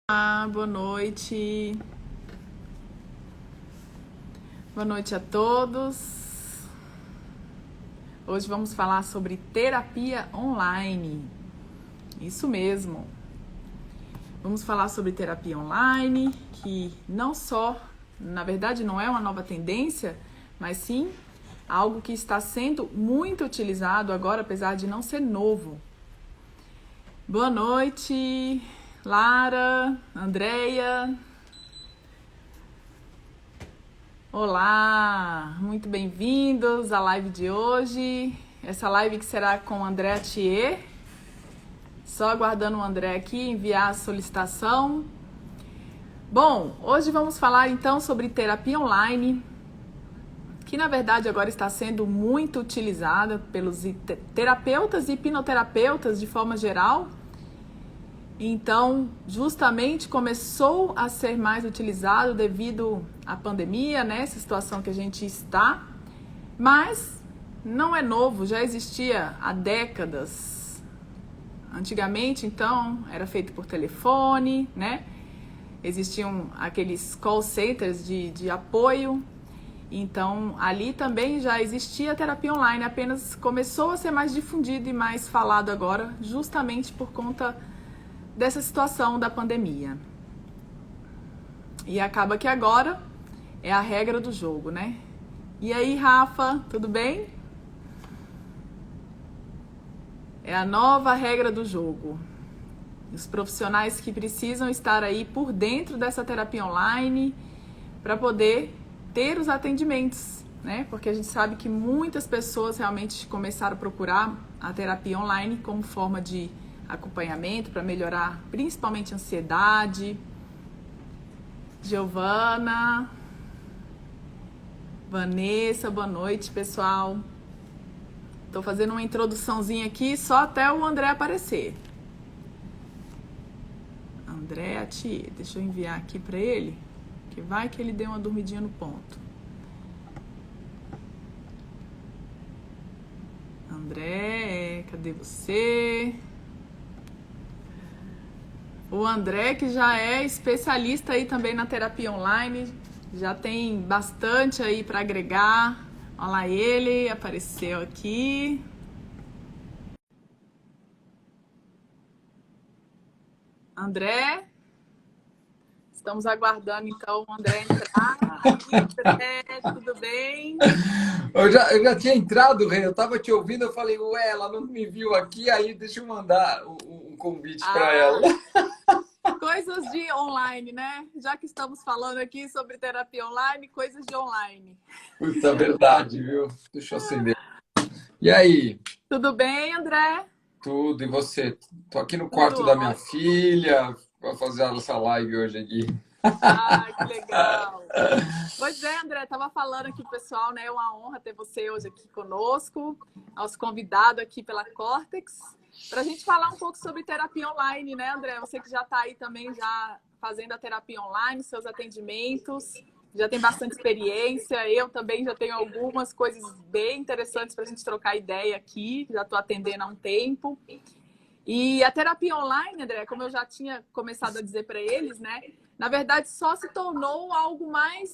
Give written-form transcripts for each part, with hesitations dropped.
Boa noite. Boa noite a todos. Hoje vamos falar sobre terapia online. Isso mesmo. Vamos falar sobre terapia online, que não só, na verdade, não é uma nova tendência, mas sim algo que está sendo muito utilizado agora, apesar de não ser novo. Boa noite, Lara, Andreia. Olá, muito bem-vindos à live de hoje. Essa live que será com André Thier. Só aguardando o André aqui enviar a solicitação. Bom, hoje vamos falar então sobre terapia online, que na verdade agora está sendo muito utilizada pelos terapeutas e hipnoterapeutas de forma geral. Então, justamente começou a ser mais utilizado devido à pandemia, né? Essa situação que a gente está. Mas não é novo, já existia há décadas. Antigamente, então, era feito por telefone, né? Existiam aqueles call centers de apoio. Então, ali também já existia terapia online, apenas começou a ser mais difundido e mais falado agora, justamente por conta dessa situação da pandemia. E acaba que agora é a regra do jogo, né? E aí, Rafa, tudo bem? É a nova regra do jogo. Os profissionais que precisam estar aí por dentro dessa terapia online para poder ter os atendimentos, né? Porque a gente sabe que muitas pessoas realmente começaram a procurar a terapia online como forma de acompanhamento para melhorar principalmente a ansiedade. Giovana, Vanessa, boa noite, pessoal. Tô fazendo uma introduçãozinha aqui só até o André aparecer. André Atier, deixa eu enviar aqui para ele, que vai que ele deu uma dormidinha no ponto. André, cadê você? O André, que já é especialista aí também na terapia online, já tem bastante aí para agregar. Olha lá ele, apareceu aqui. André, estamos aguardando então o André entrar. André, tudo bem? Eu já tinha entrado, Rê. Eu estava te ouvindo, eu falei, ué, ela não me viu aqui, aí deixa eu mandar um convite para ela. Coisas de online, né? Já que estamos falando aqui sobre terapia online, coisas de online. Puta, verdade, viu? Deixa eu acender. E aí? Tudo bem, André? Tudo, e você? Tô aqui no Tudo quarto da minha ótimo. filha, para fazer essa live hoje aqui. Ah, que legal. Pois é, André, estava falando aqui, pessoal, né? É uma honra ter você hoje aqui conosco, nosso convidado aqui pela Cortex, para a gente falar um pouco sobre terapia online, né, André? Você que já está aí também já fazendo a terapia online, seus atendimentos, já tem bastante experiência, eu também já tenho algumas coisas bem interessantes para a gente trocar ideia aqui, já estou atendendo há um tempo. E a terapia online, André, como eu já tinha começado a dizer para eles, né? Na verdade, só se tornou algo mais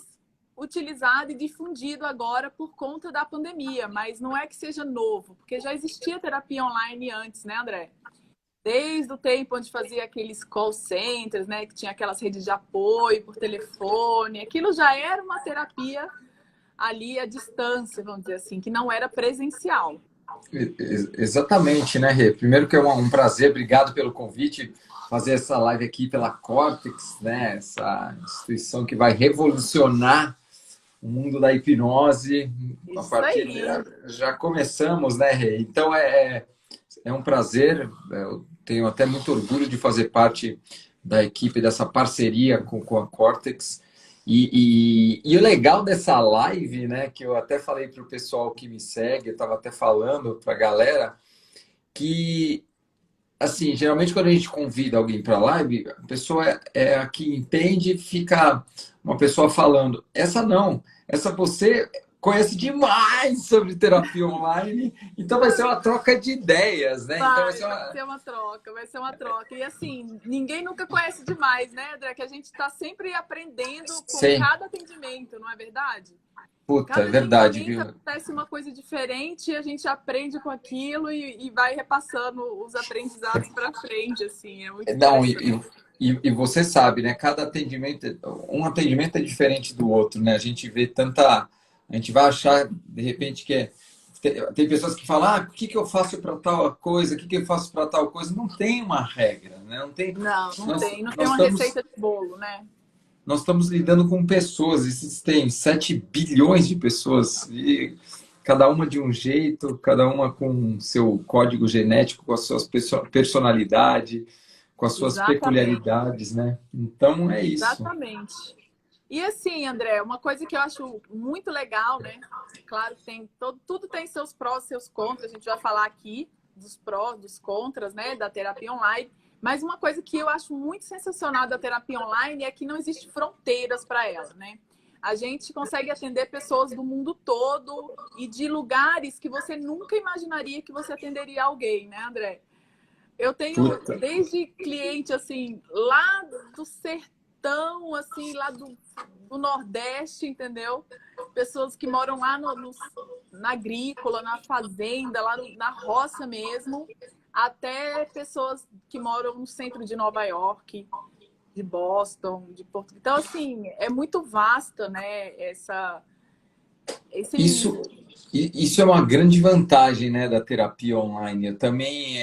utilizado e difundido agora por conta da pandemia, mas não é que seja novo, porque já existia terapia online antes, né, André? Desde o tempo onde fazia aqueles call centers, né, que tinha aquelas redes de apoio por telefone, aquilo já era uma terapia ali à distância, vamos dizer assim, que não era presencial. Exatamente, né, Rê? Primeiro que é um prazer, obrigado pelo convite, fazer essa live aqui pela Cortex, né? Essa instituição que vai revolucionar o mundo da hipnose. A Isso partir aí. de, já começamos, né, Rê? Então é um prazer, eu tenho até muito orgulho de fazer parte da equipe dessa parceria com a Cortex. E o legal dessa live, né, que eu até falei para o pessoal que me segue, eu estava até falando para a galera, que, assim, geralmente quando a gente convida alguém para a live, a pessoa é a que entende, fica uma pessoa falando. Essa não, essa você conhece demais sobre terapia online, então vai ser uma troca de ideias, né? Então Vai ser uma troca, vai ser uma troca. E assim, ninguém nunca conhece demais, né, André? Que a gente está sempre aprendendo com Sim, cada atendimento, não é verdade? puta, é Cada verdade, atendimento viu? acontece uma coisa diferente e a gente aprende com aquilo e vai repassando os aprendizados para frente, assim, é muito Não, interessante. e você sabe, né? Cada atendimento, um atendimento é diferente do outro, né? A gente vê tanta. A gente vai achar, de repente, que é. Tem pessoas que falam, o que eu faço para tal coisa, o que eu faço para tal coisa. Não tem uma regra, né? Não tem. Não, Nós, não tem nós uma estamos, receita de bolo, né? nós estamos lidando com pessoas, existem 7 bilhões de pessoas, e cada uma de um jeito, cada uma com seu código genético, com a sua personalidade, com as suas Exatamente, peculiaridades, né? Então é isso. exatamente. E assim, André, uma coisa que eu acho muito legal, né? Claro que tem tudo tem seus prós e seus contras. A gente vai falar aqui dos prós, dos contras, né? Da terapia online. Mas uma coisa que eu acho muito sensacional da terapia online é que não existe fronteiras para ela, né? A gente consegue atender pessoas do mundo todo e de lugares que você nunca imaginaria que você atenderia alguém, né, André? Eu tenho Puta. desde cliente assim, lá do sertão, assim, lá do Nordeste, entendeu? Pessoas que moram lá na agrícola, na fazenda, lá na roça mesmo, até pessoas que moram no centro de Nova York, de Boston, de Porto. Então, assim, é muito vasta, né, esse Isso, nível. isso é uma grande vantagem, né, da terapia online. Eu também,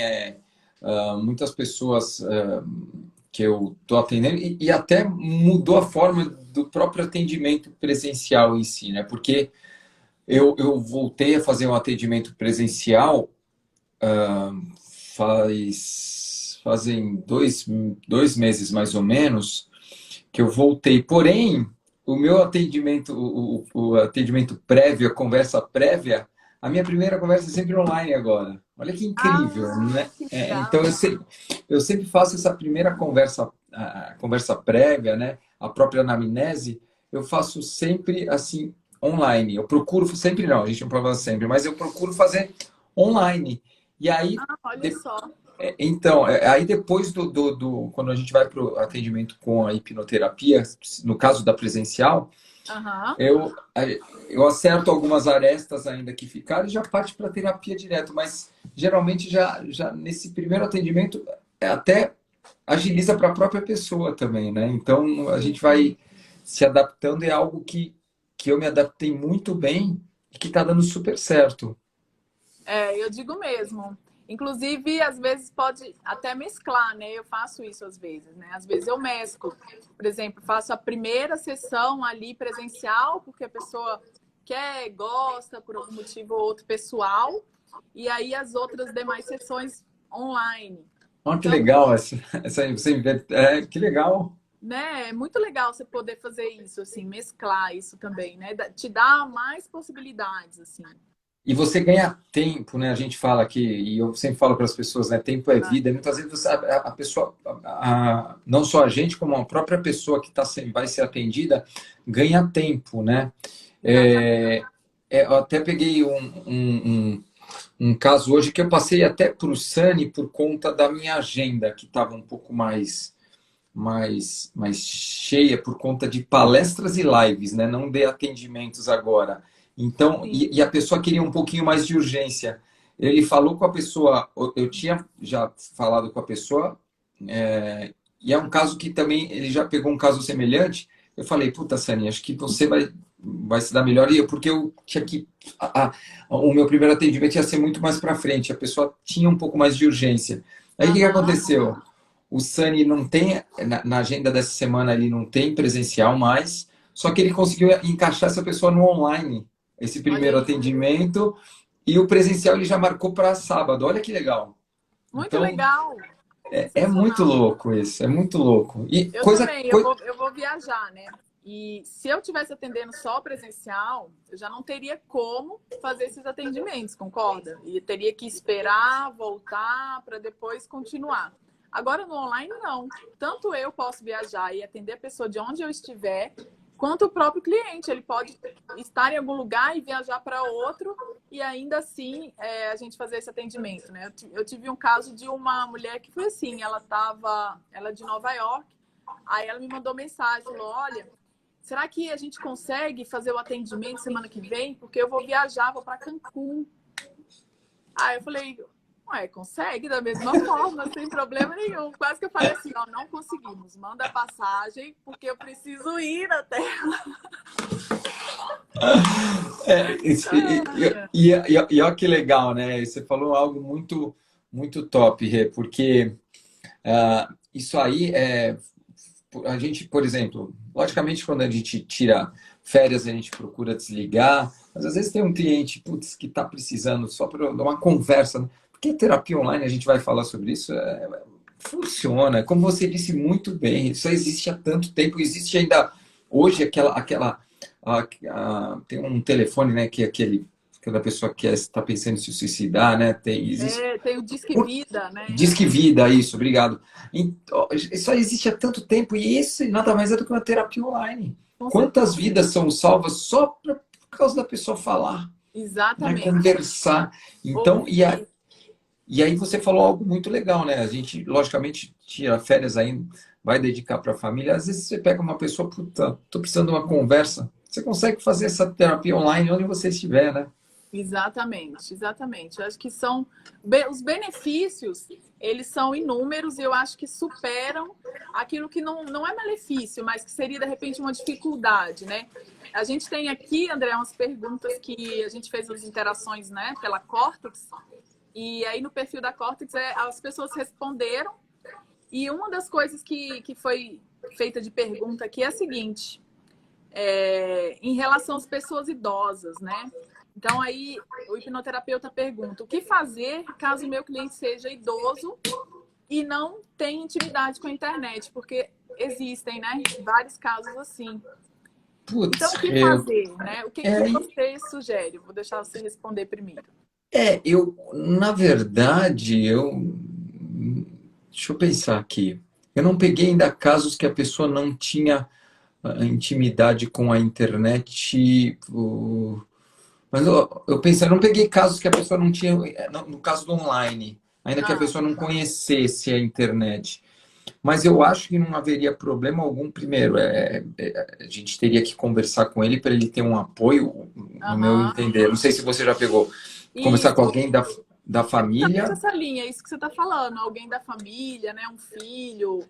muitas pessoas que eu estou atendendo, e até mudou a forma do próprio atendimento presencial em si, né? Porque eu voltei a fazer um atendimento presencial fazem dois meses mais ou menos que eu voltei. Porém, o meu atendimento, o atendimento prévio, a conversa prévia, a minha primeira conversa é sempre online agora. Olha que incrível, Ah, né? que Então legal. eu sempre faço essa primeira conversa, a conversa prévia, né? A própria anamnese, eu faço sempre assim online. Eu procuro sempre não, a gente não pode fazer sempre, mas eu procuro fazer online. E aí Ah, olha só. então, aí depois quando a gente vai para o atendimento com a hipnoterapia, no caso da presencial, Aham. eu, eu acerto algumas arestas ainda que ficaram e já parte para a terapia direto, mas geralmente já nesse primeiro atendimento até agiliza para a própria pessoa também, né? Então a gente Sim. vai se adaptando, é algo que eu me adaptei muito bem e que está dando super certo. É, eu digo mesmo. Inclusive, às vezes pode até mesclar, né? Eu faço isso às vezes, né? Às vezes eu mesclo. Por exemplo, faço a primeira sessão ali presencial, porque a pessoa quer, gosta, por algum motivo ou outro pessoal, e aí as outras demais sessões online. Olha que Então, legal essa que legal. né, é muito legal você poder fazer isso, assim, mesclar isso também, né? Te dá mais possibilidades, assim. E você ganha tempo, né? A gente fala aqui, e eu sempre falo para as pessoas, né? Tempo é vida. E muitas vezes a pessoa, não só a gente, como a própria pessoa que vai ser atendida, ganha tempo, né? Exatamente. Eu até peguei um caso hoje que eu passei até para o Sani por conta da minha agenda, que estava um pouco mais cheia por conta de palestras e lives, né? Não de atendimentos agora. Então, Sim. e a pessoa queria um pouquinho mais de urgência. Ele falou com a pessoa, eu tinha já falado com a pessoa, e é um caso que também ele já pegou um caso semelhante. Eu falei, puta, Sani, acho que você vai se dar melhor. Porque eu tinha que. O meu primeiro atendimento ia ser muito mais para frente, a pessoa tinha um pouco mais de urgência. Aí o que Aham. aconteceu? O Sani não tem, na agenda dessa semana, ele não tem presencial mais, só que ele conseguiu encaixar essa pessoa no online, esse Olha primeiro aí. atendimento, e o presencial ele já marcou para sábado. Olha que legal. Muito Então, legal. é muito Sensacional. louco isso, é muito louco. E Eu também, coisa. eu vou viajar, né? E se eu tivesse atendendo só presencial, eu já não teria como fazer esses atendimentos, concorda? E teria que esperar, voltar para depois continuar. Agora no online não. Tanto eu posso viajar e atender a pessoa de onde eu estiver, quanto o próprio cliente. Ele pode estar em algum lugar e viajar para outro e ainda assim a gente fazer esse atendimento, né? Eu tive um caso de uma mulher que foi assim, ela é de Nova York, aí ela me mandou mensagem, falou, olha, será que a gente consegue fazer o atendimento semana que vem? Porque eu vou viajar, vou para Cancún. Aí eu falei, ué, consegue da mesma forma, sem problema nenhum. Quase que eu falei assim, ó, não conseguimos, manda a passagem, porque eu preciso ir até. E olha que legal, né? Você falou algo muito, muito top, Rê, porque isso aí a gente, por exemplo, logicamente quando a gente tira férias, a gente procura desligar, mas às vezes tem um cliente, putz, que está precisando só para uma conversa, né? Porque terapia online, a gente vai falar sobre isso, funciona, como você disse muito bem, isso existe há tanto tempo, existe ainda hoje tem um telefone, né, que é aquela pessoa que está pensando em se suicidar, né, existe Tem o Disque Vida, né? Disque Vida, isso, obrigado. Então, isso existe há tanto tempo e isso nada mais é do que uma terapia online. Quantas vidas são salvas só por causa da pessoa falar, né, Exatamente. conversar. Então, e aí você falou algo muito legal, né? A gente, logicamente, tira férias aí, vai dedicar para a família. Às vezes você pega uma pessoa, puta, tô precisando de uma conversa. Você consegue fazer essa terapia online onde você estiver, né? Exatamente, exatamente. Eu acho que os benefícios, eles são inúmeros e eu acho que superam aquilo que não é malefício, mas que seria, de repente, uma dificuldade, né? A gente tem aqui, André, umas perguntas que a gente fez as interações, né, pela Cortex, e aí no perfil da Cortex as pessoas responderam, e uma das coisas que foi feita de pergunta aqui é a seguinte, em relação às pessoas idosas, né? Então, aí, o hipnoterapeuta pergunta, o que fazer caso o meu cliente seja idoso e não tenha intimidade com a internet? Porque existem, né, vários casos assim. Putz, Então, o que fazer, né? O que você sugere? Vou deixar você responder primeiro. Na verdade, deixa eu pensar aqui. Eu não peguei ainda casos que a pessoa não tinha intimidade com a internet. Mas eu pensei, eu não peguei casos que a pessoa não tinha, no caso do online, ainda que a pessoa não conhecesse a internet. Mas eu acho que não haveria problema algum. Primeiro, a gente teria que conversar com ele para ele ter um apoio, no meu entender. Não sei se você já pegou. Conversar com alguém da família. Essa linha, isso que você está falando. Alguém da família, né? Um filho,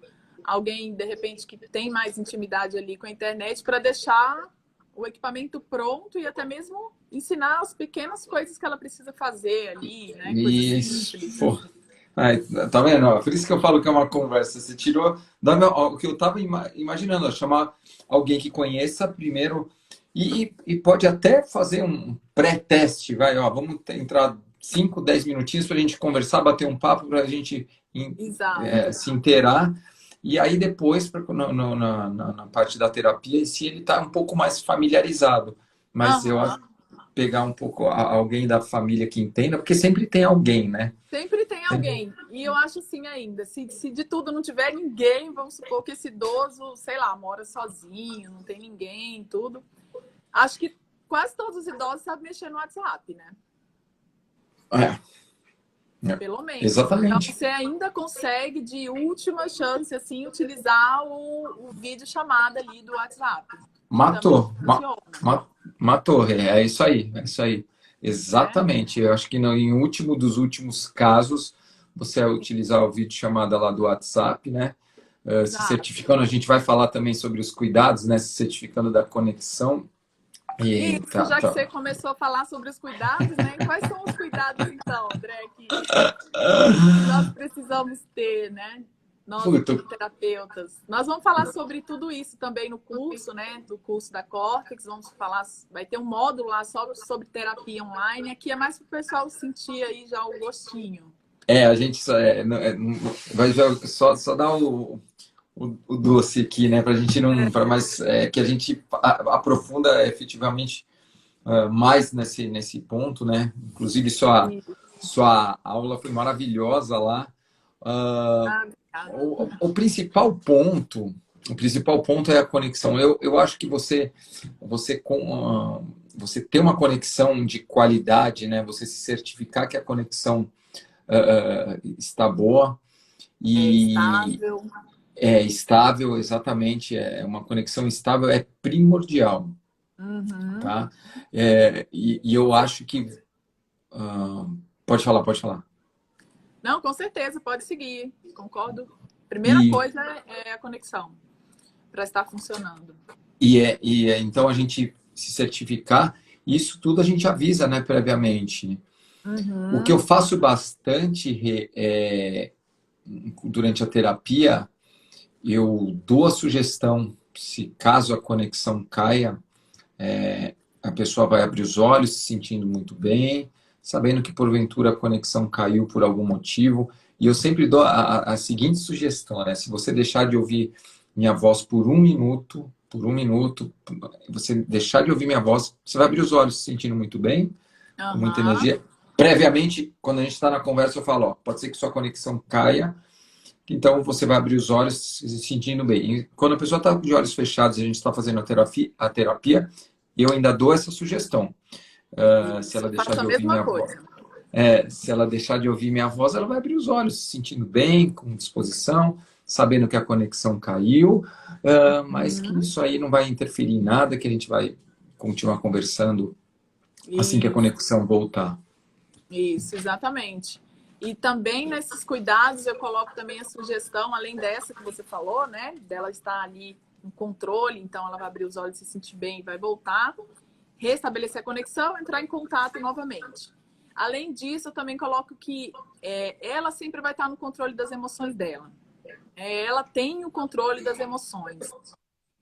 alguém, de repente, que tem mais intimidade ali com a internet para deixar o equipamento pronto e até mesmo ensinar as pequenas coisas que ela precisa fazer ali, né? Coisas simples. Ai, tá vendo? Por isso que eu falo que é uma conversa. Você tirou o que eu estava imaginando, chamar alguém que conheça primeiro e pode até fazer um pré-teste, vai, ó, vamos entrar 5, 10 minutinhos para a gente conversar, bater um papo, para a gente se inteirar. E aí depois, na parte da terapia, se ele está um pouco mais familiarizado. Mas eu acho pegar um pouco alguém da família que entenda, porque sempre tem alguém, né? Sempre tem alguém. E eu acho assim ainda, se de tudo não tiver ninguém, vamos supor que esse idoso, sei lá, mora sozinho, não tem ninguém, tudo. Acho que quase todos os idosos sabem mexer no WhatsApp, né? Pelo menos. Exatamente. Então, você ainda consegue, de última chance, assim, utilizar o vídeo chamada ali do WhatsApp. Matou. Matou. É isso aí. É isso aí. Exatamente. Eu acho que em último dos últimos casos, você vai utilizar o vídeo chamada lá do WhatsApp, né? Se certificando, a gente vai falar também sobre os cuidados, né? Se certificando da conexão. Isso, já que você começou a falar sobre os cuidados, né? Quais são os cuidados, então, André, que nós precisamos ter, né? Nós, terapeutas. Nós vamos falar sobre tudo isso também no curso, né? Do curso da Cortex. Vamos falar, vai ter um módulo lá só sobre terapia online. Aqui é mais para o pessoal sentir aí já o gostinho. A gente vai só dar o doce aqui, né? Para a gente não. Mas que a gente aprofunda efetivamente mais nesse ponto, né? Inclusive, sua aula foi maravilhosa lá. O principal ponto o principal ponto é a conexão. Eu acho que você ter uma conexão de qualidade, né? Você se certificar que a conexão está boa É e estável. é estável, exatamente. É uma conexão estável é primordial, Uhum. tá? E eu acho que ah, pode falar, pode falar. Não, com certeza, pode seguir. Concordo. Primeira E, coisa é a conexão para estar funcionando. então a gente se certificar, isso tudo a gente avisa, né, previamente. O que eu Uhum. faço bastante durante a terapia, eu dou a sugestão, se caso a conexão caia, a pessoa vai abrir os olhos se sentindo muito bem, sabendo que porventura a conexão caiu por algum motivo. E eu sempre dou a seguinte sugestão, né? Se você deixar de ouvir minha voz por um minuto, você deixar de ouvir minha voz, você vai abrir os olhos se sentindo muito bem, com muita Aham. energia. Previamente, quando a gente está na conversa, eu falo, ó, pode ser que sua conexão caia, então você vai abrir os olhos se sentindo bem. E quando a pessoa está de olhos fechados e a gente está fazendo a terapia, eu ainda dou essa sugestão. Se Isso. ela Eu deixar faço a de ouvir mesma minha voz, coisa. se ela deixar de ouvir minha voz, ela vai abrir os olhos, se sentindo bem, com disposição, sabendo que a conexão caiu, mas que Uhum. isso aí não vai interferir em nada, que a gente vai continuar conversando assim que a Isso. conexão voltar. Isso, exatamente. E também nesses cuidados eu coloco também a sugestão, além dessa que você falou, né? Dela estar ali no controle, então ela vai abrir os olhos, se sentir bem e vai voltar. Restabelecer a conexão, entrar em contato novamente. Além disso, eu também coloco que ela sempre vai estar no controle das emoções dela. Ela tem o controle das emoções,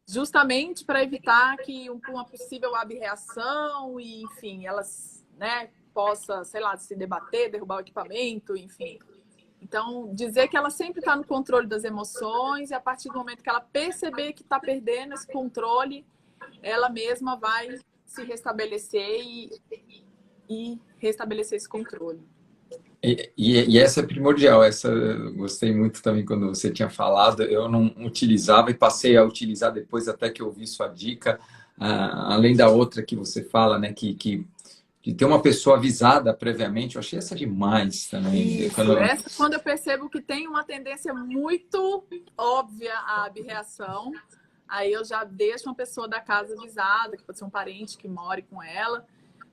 justamente para evitar que uma possível abreação e, enfim, elas, né, possa, sei lá, se debater, derrubar o equipamento, enfim. Então, dizer que ela sempre está no controle das emoções e a partir do momento que ela perceber que está perdendo esse controle, ela mesma vai se restabelecer e restabelecer esse controle. E essa é primordial, essa eu gostei muito também quando você tinha falado, eu não utilizava e passei a utilizar depois até que eu ouvi sua dica, além da outra que você fala, né, que ter uma pessoa avisada previamente, eu achei essa demais também. Isso, essa quando eu percebo que tem uma tendência muito óbvia à abreação, aí eu já deixo uma pessoa da casa avisada, que pode ser um parente que more com ela,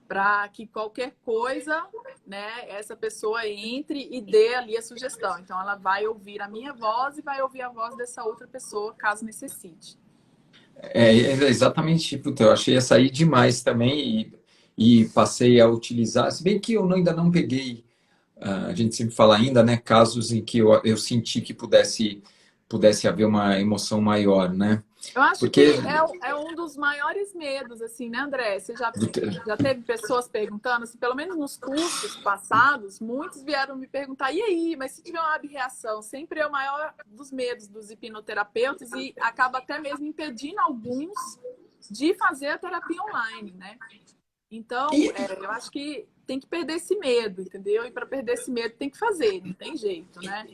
para que qualquer coisa, né, essa pessoa entre e dê ali a sugestão. Então ela vai ouvir a minha voz e vai ouvir a voz dessa outra pessoa, caso necessite. Exatamente, puta, eu achei essa aí demais também e passei a utilizar, se bem que eu ainda não peguei, a gente sempre fala ainda, né, casos em que eu senti que pudesse haver uma emoção maior, né? Eu acho que Porque é um dos maiores medos, assim, né, André? Você já teve pessoas perguntando, assim, pelo menos nos cursos passados, muitos vieram me perguntar, e aí, mas se tiver uma abreação, sempre é o maior dos medos dos hipnoterapeutas e acaba até mesmo impedindo alguns de fazer a terapia online, né? Então, eu acho que tem que perder esse medo, entendeu? E para perder esse medo tem que fazer, não tem jeito, né?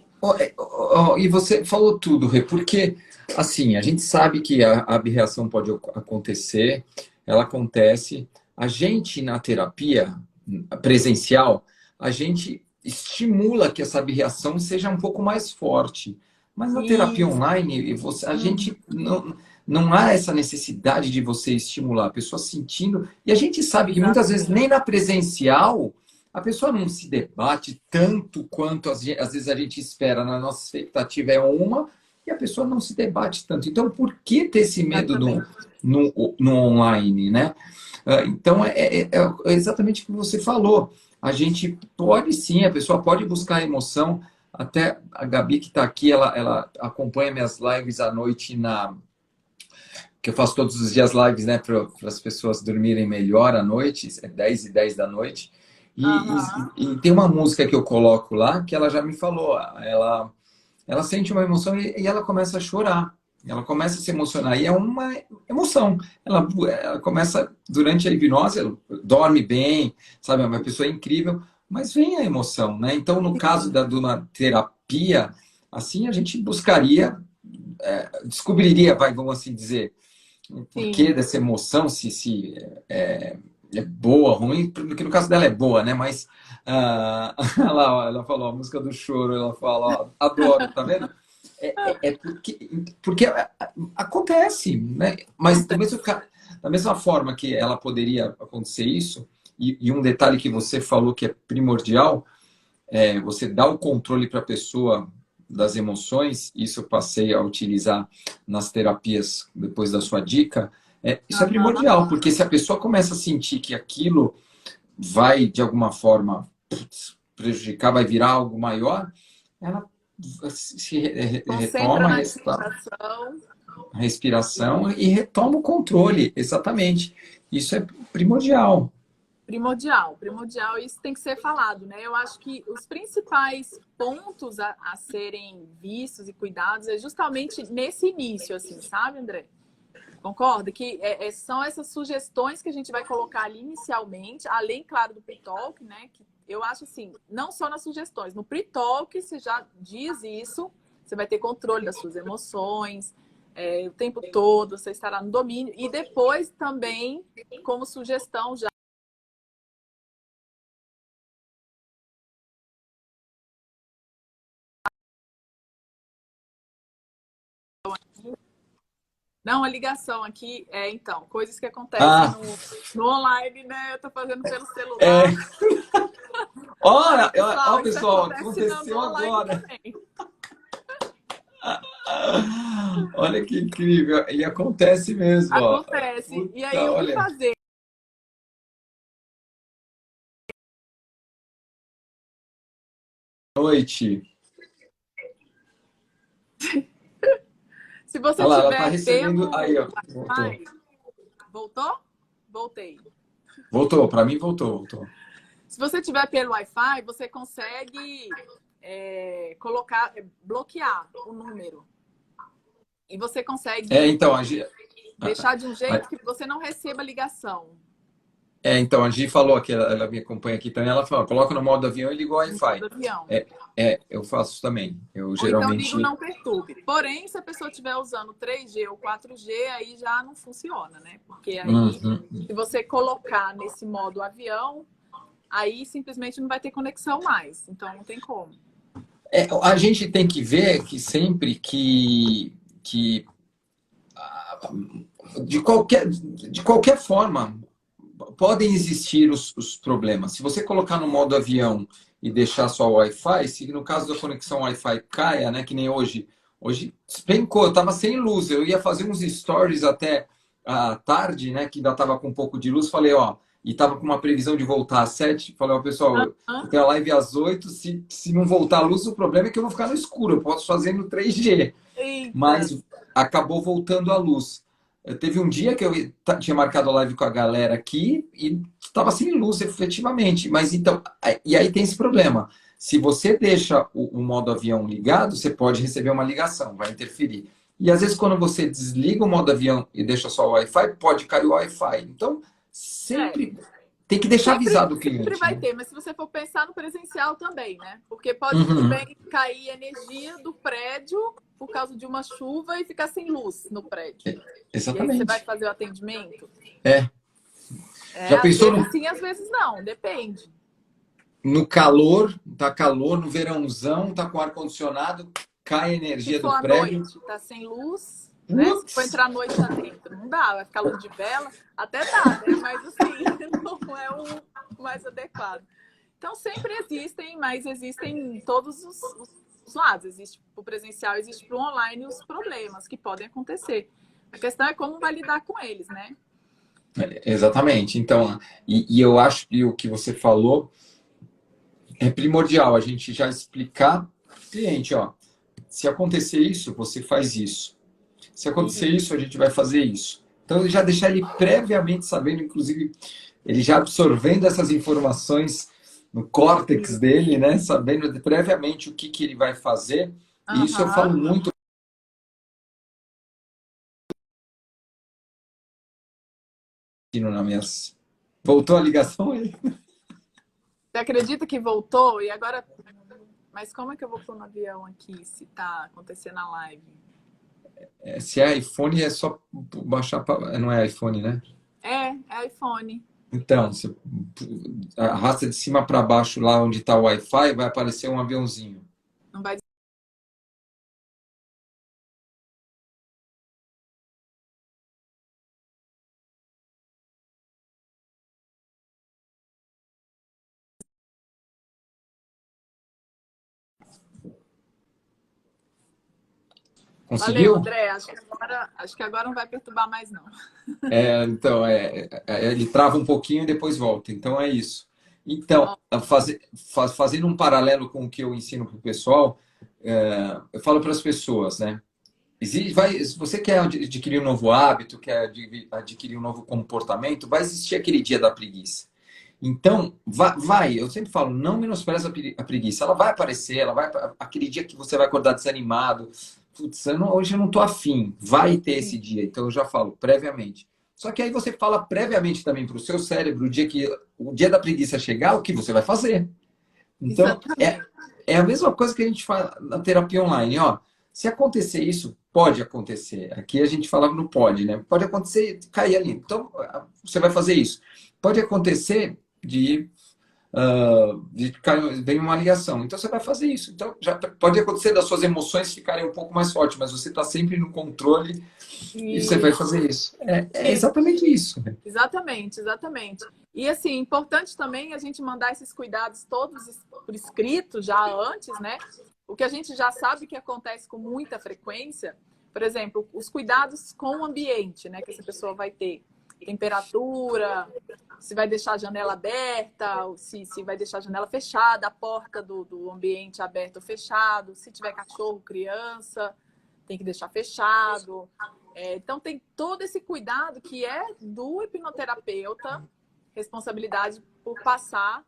E você falou tudo, Rê, porque assim, a gente sabe que a abreação pode acontecer, ela acontece. A gente na terapia presencial, a gente estimula que essa abreação seja um pouco mais forte. Mas na terapia Isso. online, a Uhum. gente não há essa necessidade de você estimular a pessoa sentindo. E a gente sabe que muitas vezes nem Exatamente. na presencial a pessoa não se debate tanto quanto às vezes a gente espera. Na nossa expectativa é uma e a pessoa não se debate tanto. Então, por que ter esse medo Exatamente. no online, né? Então, é exatamente o que você falou. A gente pode sim, a pessoa pode buscar emoção. Até a Gabi que está aqui, ela acompanha minhas lives à noite que eu faço todos os dias lives, né, para as pessoas dormirem melhor à noite, 10 e 10 da noite. Aham. E tem uma música que eu coloco lá que ela já me falou. Ela sente uma emoção e ela começa a chorar. Ela começa a se emocionar. E é uma emoção. Ela começa, durante a hipnose, ela dorme bem, sabe? É uma pessoa incrível, mas vem a emoção, né? Então, no caso Sim. de uma terapia, assim, a gente buscaria descobriria, vamos assim dizer, o Sim. porquê dessa emoção, se é boa, ruim, porque no caso dela é boa, né? Mas ela falou a música do choro, ela fala, ó, adoro, tá vendo? Porque acontece, né? Mas da mesma forma que ela poderia acontecer isso, e um detalhe que você falou que é primordial, você dá o controle para a pessoa das emoções, isso eu passei a utilizar nas terapias depois da sua dica, isso é Aham. primordial, porque se a pessoa começa a sentir que aquilo vai, de alguma forma, prejudicar, vai virar algo maior, ela se Concentra retoma na respiração. a respiração e retoma o controle, exatamente. Isso é primordial. Primordial, primordial, isso tem que ser falado, né? Eu acho que os principais pontos a serem vistos e cuidados é justamente nesse início, assim, sabe, André? Concorda? Que são essas sugestões que a gente vai colocar ali inicialmente, além, claro, do pre-talk, né? Que eu acho assim, não só nas sugestões, no pre-talk você já diz isso, você vai ter controle das suas emoções, o tempo todo, você estará no domínio, e depois também, como sugestão, já não, a ligação aqui então, coisas que acontecem Ah, no online, né? Eu tô fazendo pelo é. celular. Olha, Olha, pessoal, isso pessoal, acontece no aconteceu online agora. também. Olha que incrível. E acontece mesmo, ó. Acontece. E aí, Puta, o que olha. fazer? Noite. Se você Olha lá, ela tá tiver recebendo. Aí, pelo ó. Voltou. Wi-Fi, voltou? Voltei. Voltou, para mim voltou. Se você tiver pelo Wi-Fi, você consegue colocar, bloquear o número. E você consegue Então, deixar de um a- jeito que você não receba ligação então, a Gi falou que ela me acompanha aqui também. Ela falou: coloca no modo avião e liga o no Wi-Fi. modo avião. Eu faço também. Eu Ou então liga o geralmente. não perturbe. Porém, se a pessoa estiver usando 3G ou 4G, aí já não funciona, né? Porque aí, Uhum. se você colocar nesse modo avião, aí simplesmente não vai ter conexão mais. Então não tem como. A gente tem que ver que sempre que de qualquer forma, podem existir os problemas. Se você colocar no modo avião e deixar só o Wi-Fi, se no caso da conexão Wi-Fi caia, né, que nem hoje despencou, eu estava sem luz, eu ia fazer uns stories até à tarde, né, que ainda estava com um pouco de luz, falei, ó, e estava com uma previsão de voltar às 7, falei, ó, pessoal, eu Hã? tenho a live às 8, se não voltar a luz, o problema é que eu vou ficar no escuro, eu posso fazer no 3G, Eita! mas acabou voltando a luz. Teve um dia que eu tinha marcado a live com a galera aqui e estava sem luz, efetivamente. Mas então, e aí tem esse problema. Se você deixa o modo avião ligado, você pode receber uma ligação, vai interferir. E às vezes, quando você desliga o modo avião e deixa só o Wi-Fi, pode cair o Wi-Fi. Então, É, sempre tem que deixar avisado o sempre cliente, vai né? ter, mas se você for pensar no presencial também, né? Porque pode muito Uhum, bem cair energia do prédio por causa de uma chuva e ficar sem luz no prédio. E aí você vai exatamente. fazer o atendimento? É. Já Às pensou vezes sim, às vezes não, depende. no calor, tá calor, no verãozão, tá com ar-condicionado, cai a Se energia for do à prédio. noite, tá sem luz, né? Se for Putz! entrar à noite lá dentro, não dá, vai ficar luz de vela, até dá, né? Mas assim, não é o mais adequado. Então sempre existem, mas existem todos os lados. Existe para o presencial, existe para o online os problemas que podem acontecer. A questão é como vai lidar com eles, né? Exatamente. Então, e eu acho que o que você falou é primordial, a gente já explicar para o cliente, ó, se acontecer isso, você faz isso. Se acontecer E isso, a gente vai fazer isso. Então, já deixar ele previamente sabendo, inclusive, ele já absorvendo essas informações no córtex dele, né? Sabendo previamente o que ele vai fazer. E isso eu falo aham. muito nas minhas. Voltou a ligação aí? Você acredita que voltou? E agora. Mas como é que eu vou pôr no avião aqui se tá acontecendo a live? Se é iPhone, é só baixar. Não é iPhone, né? É iPhone. Então, você arrasta de cima para baixo lá onde está o Wi-Fi, vai aparecer um aviãozinho. Não vai. Valeu, Conseguiu? André. Acho que agora não vai perturbar mais, não. Então, ele trava um pouquinho e depois volta. Então, é isso. Então, Ó, fazendo um paralelo com o que eu ensino para o pessoal, eu falo para as pessoas, né? Se você quer adquirir um novo hábito, quer adquirir um novo comportamento, vai existir aquele dia da preguiça. Então, vai, eu sempre falo, não menospreza a preguiça. Ela vai aparecer, aquele dia que você vai acordar desanimado. Putz, hoje eu não estou afim. Vai ter esse sim. dia. Então, eu já falo previamente. Só que aí você fala previamente também para o seu cérebro, o dia da preguiça chegar, o que você vai fazer. Então, Exatamente. é a mesma coisa que a gente faz na terapia online, ó. Se acontecer isso, pode acontecer. Aqui a gente falava no pode, né? Pode acontecer e cair ali. Então, você vai fazer isso. Pode acontecer de cair, vem uma ligação. Então, você vai fazer isso. Então, já pode acontecer das suas emoções ficarem um pouco mais fortes, mas você está sempre no controle e você vai E fazer isso. É isso. exatamente isso. Exatamente, exatamente. E assim, importante também a gente mandar esses cuidados todos por escrito já antes, né? O que a gente já sabe que acontece com muita frequência, por exemplo, os cuidados com o ambiente, né? Que essa pessoa vai ter. Temperatura, se vai deixar a janela aberta, ou se vai deixar a janela fechada, a porta do ambiente aberta ou fechado, se tiver cachorro, criança, tem que deixar fechado. Então, tem todo esse cuidado que é do hipnoterapeuta, responsabilidade por passar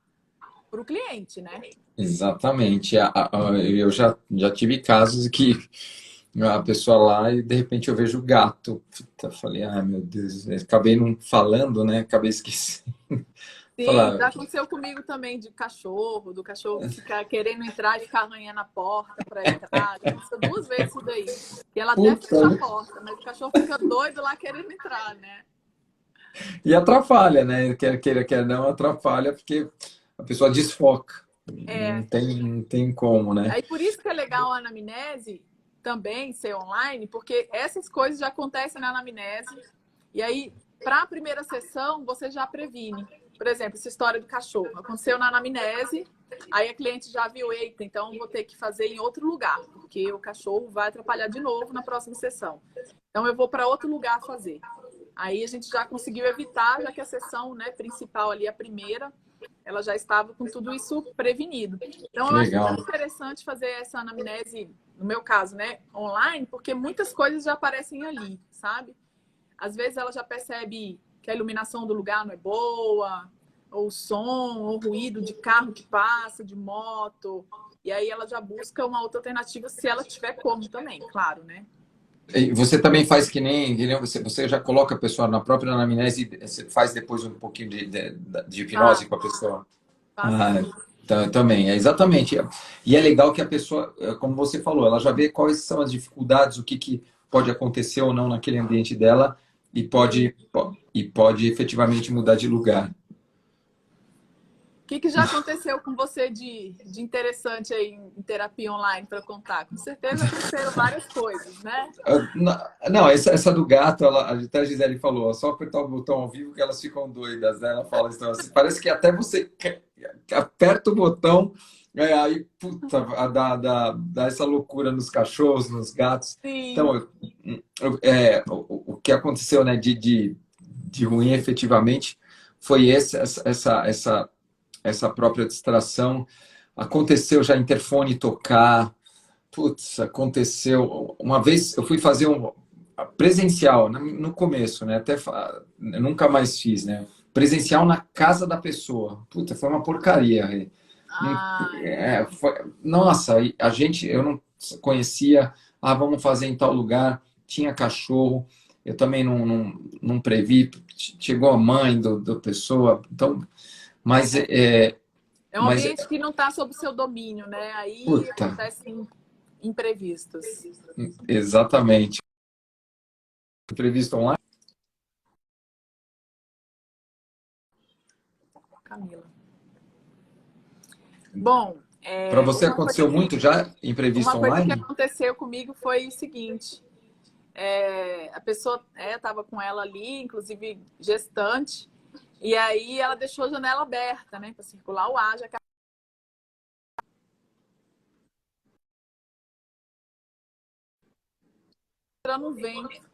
para o cliente, né? Exatamente. Eu já tive casos que a pessoa lá e de repente eu vejo o gato. Puta, falei, ai meu Deus, acabei não falando, né? Acabei esquecendo. Sim, Falar, já aconteceu comigo também de cachorro, do cachorro ficar querendo entrar e ficar arranhando a porta para entrar. Já aconteceu 2 vezes isso daí. E ela até puta, fecha a porta, mas o cachorro fica doido lá querendo entrar, né? e atrapalha, né? Quer queira, quer não, atrapalha, porque a pessoa desfoca. É, Não tem como, né? aí por isso que é legal a anamnese também ser online, porque essas coisas já acontecem na anamnese. E aí, para a primeira sessão, você já previne. Por exemplo, essa história do cachorro. Aconteceu na anamnese, aí a cliente já viu, eita, então vou ter que fazer em outro lugar, porque o cachorro vai atrapalhar de novo na próxima sessão. Então eu vou para outro lugar fazer. Aí a gente já conseguiu evitar, já que a sessão, né, principal ali, a primeira, ela já estava com tudo isso prevenido. Então, Que eu acho legal. muito interessante fazer essa anamnese, no meu caso, né, online, porque muitas coisas já aparecem ali, sabe? Às vezes ela já percebe que a iluminação do lugar não é boa, ou o som, ou o ruído de carro que passa, de moto, e aí ela já busca uma outra alternativa se ela tiver como também, claro, né? E você também faz que nem você já coloca a pessoa na própria anamnese e você faz depois um pouquinho de hipnose Faço, com a pessoa? faço Ah, sim. também, é exatamente. E é legal que a pessoa, como você falou, ela já vê quais são as dificuldades, o que pode acontecer ou não naquele ambiente dela e E pode efetivamente mudar de lugar. o que já aconteceu com você de interessante aí em terapia online para contar? Com certeza aconteceram várias coisas, né? Não, essa do gato, até a Gisele falou, ó, só apertar o botão ao vivo que elas ficam doidas, né? Ela fala isso, assim, parece que até você aperta o botão, aí, puta, dá essa loucura nos cachorros, nos gatos. Sim. Então, o que aconteceu, né, de ruim, efetivamente, foi essa própria distração. Aconteceu já interfone tocar. Putz, aconteceu. Uma vez eu fui fazer um presencial no começo, né? Eu nunca mais fiz, né? Presencial na casa da pessoa. Puta, foi uma porcaria. Ai, Nossa, eu não conhecia. Ah, vamos fazer em tal lugar. Tinha cachorro. Eu também não previ. Chegou a mãe do pessoa. Então, mas é um mas ambiente que não está sob seu domínio, né? Aí puta, acontecem imprevistos. exatamente. Entrevista online? Camila. Bom, Para você aconteceu muito já uma imprevisto coisa que online? aconteceu comigo foi o seguinte: a pessoa estava com ela ali, inclusive gestante, e aí ela deixou a janela aberta, né, para circular o ar, já que entrando um vento.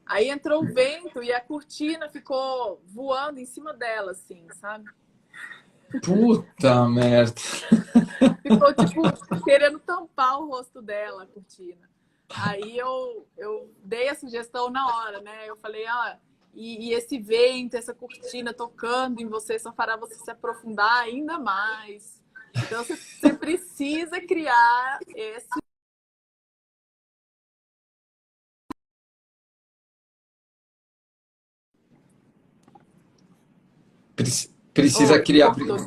Aí entrou o vento e a cortina ficou voando em cima dela, assim, sabe? Puta merda. Ficou, tipo, querendo tampar o rosto dela, a cortina. Aí eu dei a sugestão na hora, né? Eu falei, e esse vento, essa cortina tocando em você só fará você se aprofundar ainda mais. Então você precisa criar esse. Precisa Oi, criar. cortou.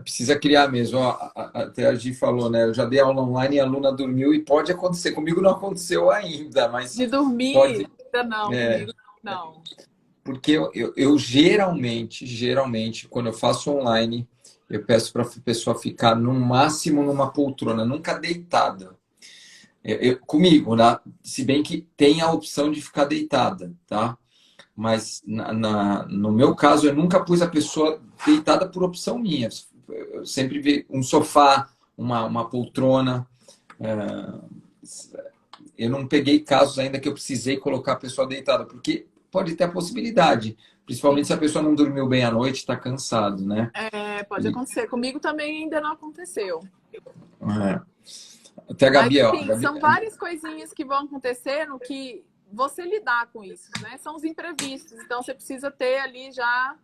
Precisa criar mesmo. Ó, até a Gi falou, né? Eu já dei aula online e a aluna dormiu e pode acontecer. Comigo não aconteceu ainda, mas De dormir, pode. ainda não, É, comigo não. porque eu geralmente, quando eu faço online, eu peço para a pessoa ficar no máximo numa poltrona, nunca deitada. Comigo, né? Se bem que tem a opção de ficar deitada, tá? Mas no meu caso, eu nunca pus a pessoa deitada por opção minha. Eu sempre vi um sofá, uma poltrona. Eu não peguei casos ainda que eu precisei colocar a pessoa deitada, porque pode ter a possibilidade, principalmente se a Sim. pessoa não dormiu bem à noite, está cansado, né? Pode acontecer. Comigo também ainda não aconteceu. É. Até a Mas, Gabi, ó. assim, são várias coisinhas que vão acontecendo que você lidar com isso, né? São os imprevistos. Então, você precisa ter ali já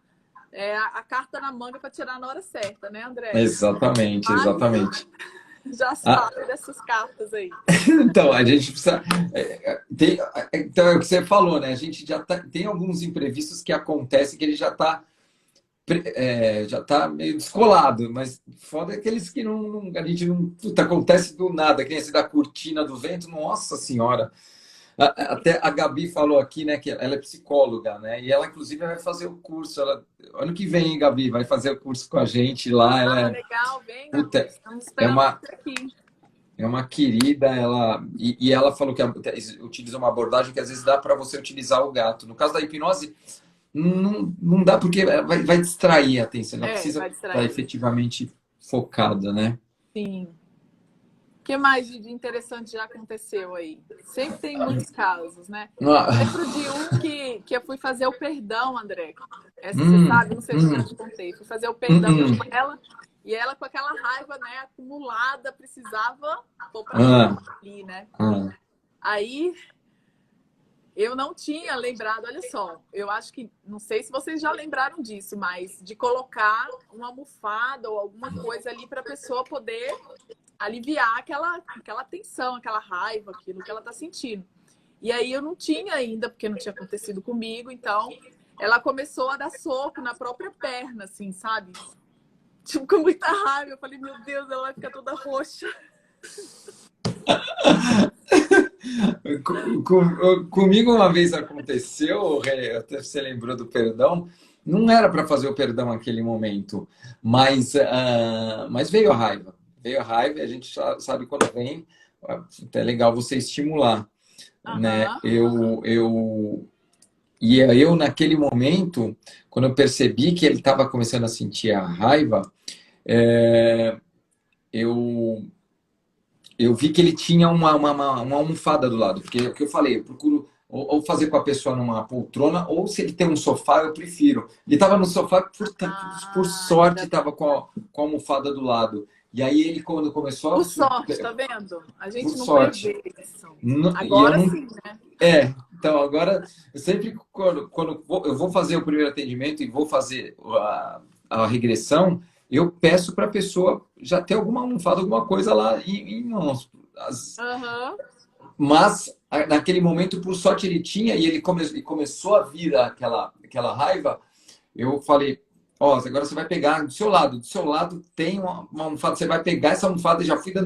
a carta na manga para tirar na hora certa, né, André? Exatamente, Mas exatamente. já Ah, sabe dessas cartas aí. então, a gente precisa. Então, é o que você falou, né? A gente já tem alguns imprevistos que acontecem que ele já tá meio descolado, mas foda é aqueles que a gente não. Puta, acontece do nada, que nem esse da cortina do vento, nossa senhora. Até a Gabi falou aqui, né, que ela é psicóloga, né? E ela, inclusive, vai fazer o curso. Ano que vem, hein, Gabi, vai fazer o curso com a gente lá. Legal, vem, Gabi. Puta, Estamos é esperando uma, você aqui. é uma querida, e ela falou que utiliza uma abordagem que às vezes dá para você utilizar o gato. No caso da hipnose, não dá porque vai distrair a atenção. Ela precisa Vai estar distrair. efetivamente focada, né? Sim. O que mais de interessante já aconteceu aí? Sempre tem muitos casos, né? Eu Ah, lembro de um que eu fui fazer o perdão, André. Essa você hum, sabe, não sei se eu já te contei. Fui fazer o hum, perdão hum. com ela e ela com aquela raiva, né, acumulada, precisava pôr pra Ah, fora ali, né? ah. Aí eu não tinha lembrado, olha só, eu acho que, não sei se vocês já lembraram disso, mas de colocar uma almofada ou alguma coisa ali para a pessoa poder aliviar aquela tensão, aquela raiva, aquilo que ela está sentindo. E aí eu não tinha ainda, porque não tinha acontecido comigo, então ela começou a dar soco na própria perna, assim, sabe? Tipo, com muita raiva. Eu falei, meu Deus, ela vai ficar toda roxa. Comigo uma vez aconteceu, até você lembrou do perdão, não era para fazer o perdão naquele momento, mas veio a raiva. Veio a raiva e a gente sabe quando vem, é legal você estimular, né? Aham. Eu naquele momento, quando eu percebi que ele estava começando a sentir a raiva, é, eu eu vi que ele tinha uma almofada do lado, porque é o que eu falei, eu procuro ou fazer com a pessoa numa poltrona, ou se ele tem um sofá, eu prefiro. Ele estava no sofá, por sorte, Ainda estava com a almofada do lado. E aí ele, quando começou por sorte, tá vendo? A por gente não sorte. prevê isso. E eu Agora não. sim, né? Então agora, eu sempre, quando eu vou fazer o primeiro atendimento e vou fazer a regressão, eu peço para a pessoa já ter alguma almofada, alguma coisa lá em mãos. Aham. Mas naquele momento, por sorte, ele tinha e ele começou a vir aquela raiva. Eu falei, Ó, agora você vai pegar do seu lado tem uma almofada, você vai pegar essa almofada e já fica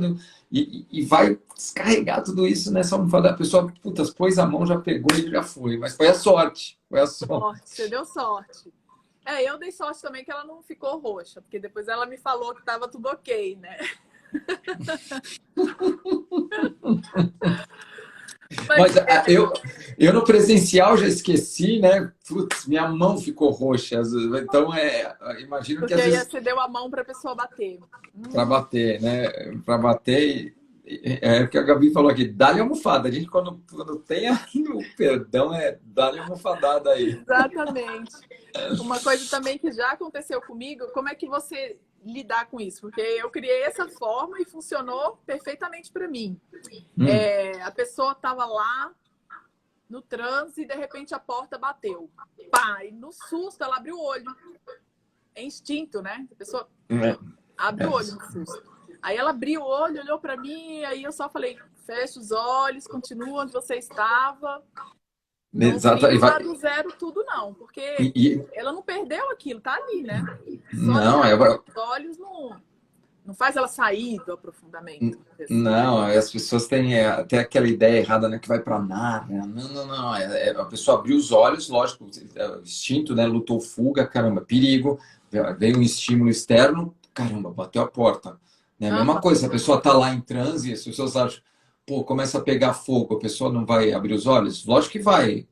e vai descarregar tudo isso nessa almofada. A pessoa, putas, pôs a mão, já pegou e já foi. Mas foi a sorte, foi a sorte. Sorte, você deu sorte. Eu dei sorte também que ela não ficou roxa, porque depois ela me falou que estava tudo ok, né? Mas eu no presencial já esqueci, né? Putz, minha mão ficou roxa. Então, imagino que Porque às aí vezes você deu a mão para a pessoa bater. para bater, né? Para bater. É o que a Gabi falou aqui, dá-lhe almofada. A gente, quando tem o perdão, dá-lhe almofadada aí. Exatamente. Uma coisa também que já aconteceu comigo, como é que você lidar com isso? Porque eu criei essa forma e funcionou perfeitamente para mim. A pessoa estava lá no trânsito e de repente a porta bateu. Pá, e no susto ela abriu o olho. É instinto, né? A pessoa abre o olho no susto. Aí ela abriu o olho, olhou para mim, e aí eu só falei, fecha os olhos, continua onde você estava. Não Exato. vira lá do zero tudo, não, porque ela não perdeu aquilo, tá ali, né? Só não, de abrir os olhos não faz ela sair do aprofundamento. Não, as pessoas têm até aquela ideia errada, né, que vai para nada. Não, não, não. A pessoa abriu os olhos, lógico, instinto, né? Lutou fuga, caramba, perigo. Veio um estímulo externo, caramba, bateu a porta. Né? A mesma coisa, a pessoa está lá em transe, as pessoas acham, pô, começa a pegar fogo, a pessoa não vai abrir os olhos? Lógico que vai.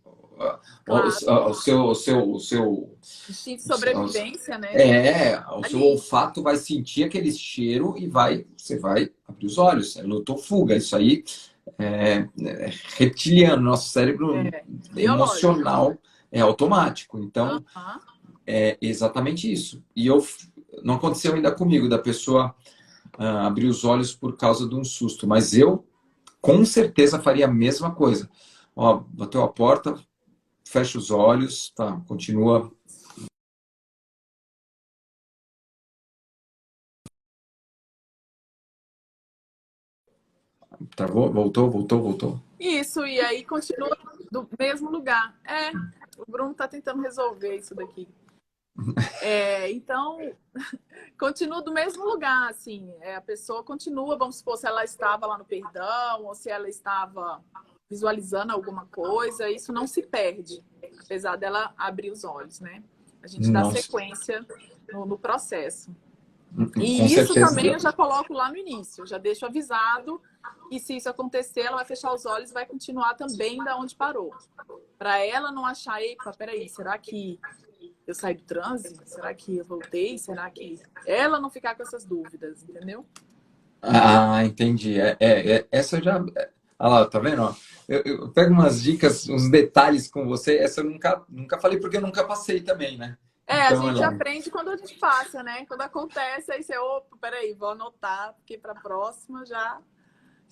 Claro. O seu instinto de sobrevivência, né? O seu olfato vai sentir aquele cheiro e você vai abrir os olhos. É luto-fuga. Isso aí é reptiliano. Nosso cérebro emocional é automático. Então, é exatamente isso. E não aconteceu ainda comigo, da pessoa abrir os olhos por causa de um susto. Mas eu, com certeza, faria a mesma coisa. Ó, bateu a porta, fecha os olhos, tá, continua. Travou? Voltou. Isso, e aí continua do mesmo lugar. O Bruno tá tentando resolver isso daqui. Então, continua do mesmo lugar, assim. A pessoa continua, vamos supor, se ela estava lá no perdão, ou se ela estava visualizando alguma coisa, isso não se perde, apesar dela abrir os olhos, né? A gente dá sequência no processo. E isso também eu já coloco lá no início, já deixo avisado que se isso acontecer, ela vai fechar os olhos e vai continuar também da onde parou. Para ela não achar, epa, peraí, será que eu saí do transe? Será que eu voltei? Será que... Ela não ficar com essas dúvidas, entendeu? Ah, entendi. Essa eu já... Olha lá, tá vendo? Eu pego umas dicas, uns detalhes com você. Essa eu nunca falei porque eu nunca passei também, né? Então, a gente aprende quando a gente passa, né? Quando acontece, aí você, opa, peraí, vou anotar, porque para a próxima já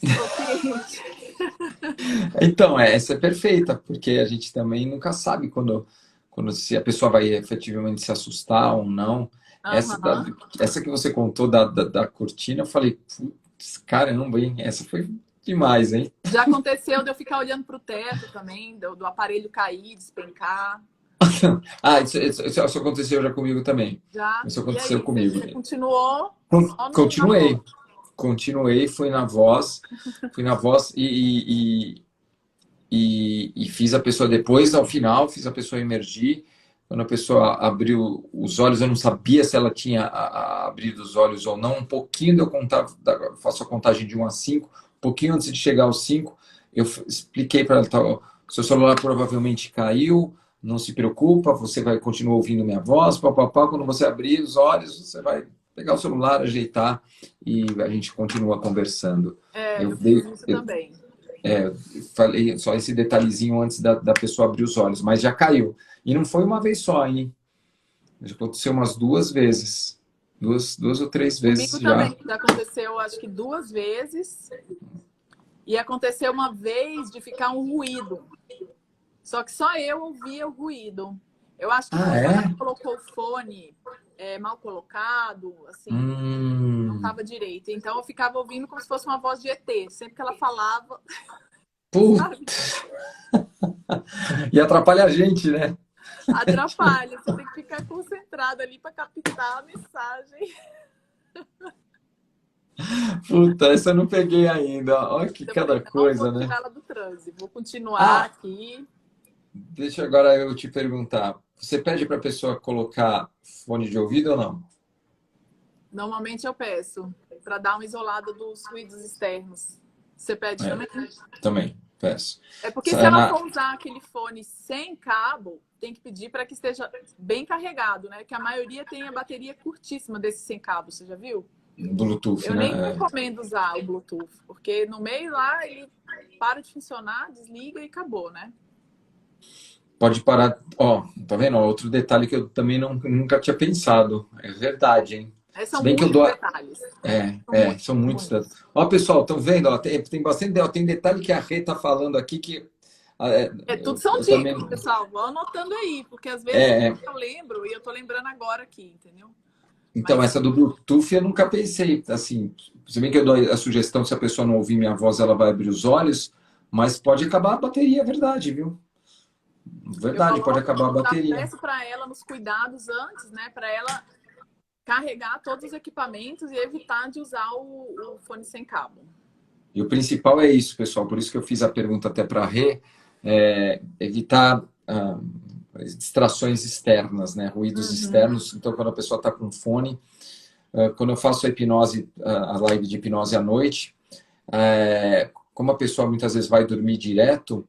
estou ciente. Então, essa é perfeita, porque a gente também nunca sabe quando se a pessoa vai efetivamente se assustar ou não. Essa que você contou da cortina, eu falei, putz, caramba, hein? Essa foi demais, hein? Já aconteceu de eu ficar olhando para o teto também, do aparelho cair, despencar. Isso aconteceu já comigo também. Já? Isso aconteceu comigo. Você continuou? Continuei, fui na voz e fiz a pessoa depois, ao final, fiz a pessoa emergir. Quando a pessoa abriu os olhos, eu não sabia se ela tinha abrido os olhos ou não. Um pouquinho eu faço a contagem de 1 a 5, um pouquinho antes de chegar aos 5, eu expliquei para ela, tá, seu celular provavelmente caiu, não se preocupa, você vai continuar ouvindo minha voz, papapá. Quando você abrir os olhos, você vai pegar o celular, ajeitar e a gente continua conversando. Eu fiz isso também. Falei só esse detalhezinho antes da pessoa abrir os olhos, mas já caiu. E não foi uma vez só, hein? Já aconteceu umas 2 vezes. Duas ou 3 vezes. Comigo também. Já aconteceu, acho que 2 vezes. E aconteceu uma vez de ficar um ruído. Só que só eu ouvia o ruído. Eu acho que quando ela colocou o fone mal colocado, assim, não estava direito. Então eu ficava ouvindo como se fosse uma voz de ET. Sempre que ela falava... Putz! E atrapalha a gente, né? Atrapalha, você tem que ficar concentrado ali para captar a mensagem. Puta, essa eu não peguei ainda. Olha que Também cada não vou coisa, né? tirá-la do transe. Vou continuar Ah, aqui. deixa agora eu te perguntar. Você pede para a pessoa colocar fone de ouvido ou não? Normalmente eu peço para dar uma isolada dos ruídos externos. Você pede É, também? também, peço. É porque se ela for usar aquele fone sem cabo, tem que pedir para que esteja bem carregado, né? Que a maioria tem a bateria curtíssima desse sem cabo, você já viu? Bluetooth, Eu nem né? É. recomendo usar o Bluetooth, porque no meio lá ele para de funcionar, desliga e acabou, né? Pode parar. Ó, tá vendo? Ó, outro detalhe que eu também nunca tinha pensado. É verdade, hein? Se São bem que eu muitos dou. detalhes. São São muitos, muitos. muitos. Ó, pessoal, estão vendo? Ó, tem bastante. Ó, tem detalhe que a Rê tá falando aqui que Tudo são eu também. dicas, pessoal. Vão anotando aí, porque às vezes É, é. eu lembro e eu tô lembrando agora aqui, entendeu? Então, Mas essa do Bluetooth eu nunca pensei. Assim, se bem que eu dou a sugestão, se a pessoa não ouvir minha voz, ela vai abrir os olhos, mas pode acabar a bateria, é verdade, viu? eu Verdade, pode coloco, acabar a eu já bateria. peço para ela nos cuidados antes, né? Para ela carregar todos os equipamentos e evitar de usar o fone sem cabo. E o principal é isso, pessoal. Por isso que eu fiz a pergunta até para a Rê, evitar distrações externas, né? Ruídos Uhum. externos. Então, quando a pessoa está com fone, quando eu faço a hipnose, a live de hipnose à noite, como a pessoa muitas vezes vai dormir direto,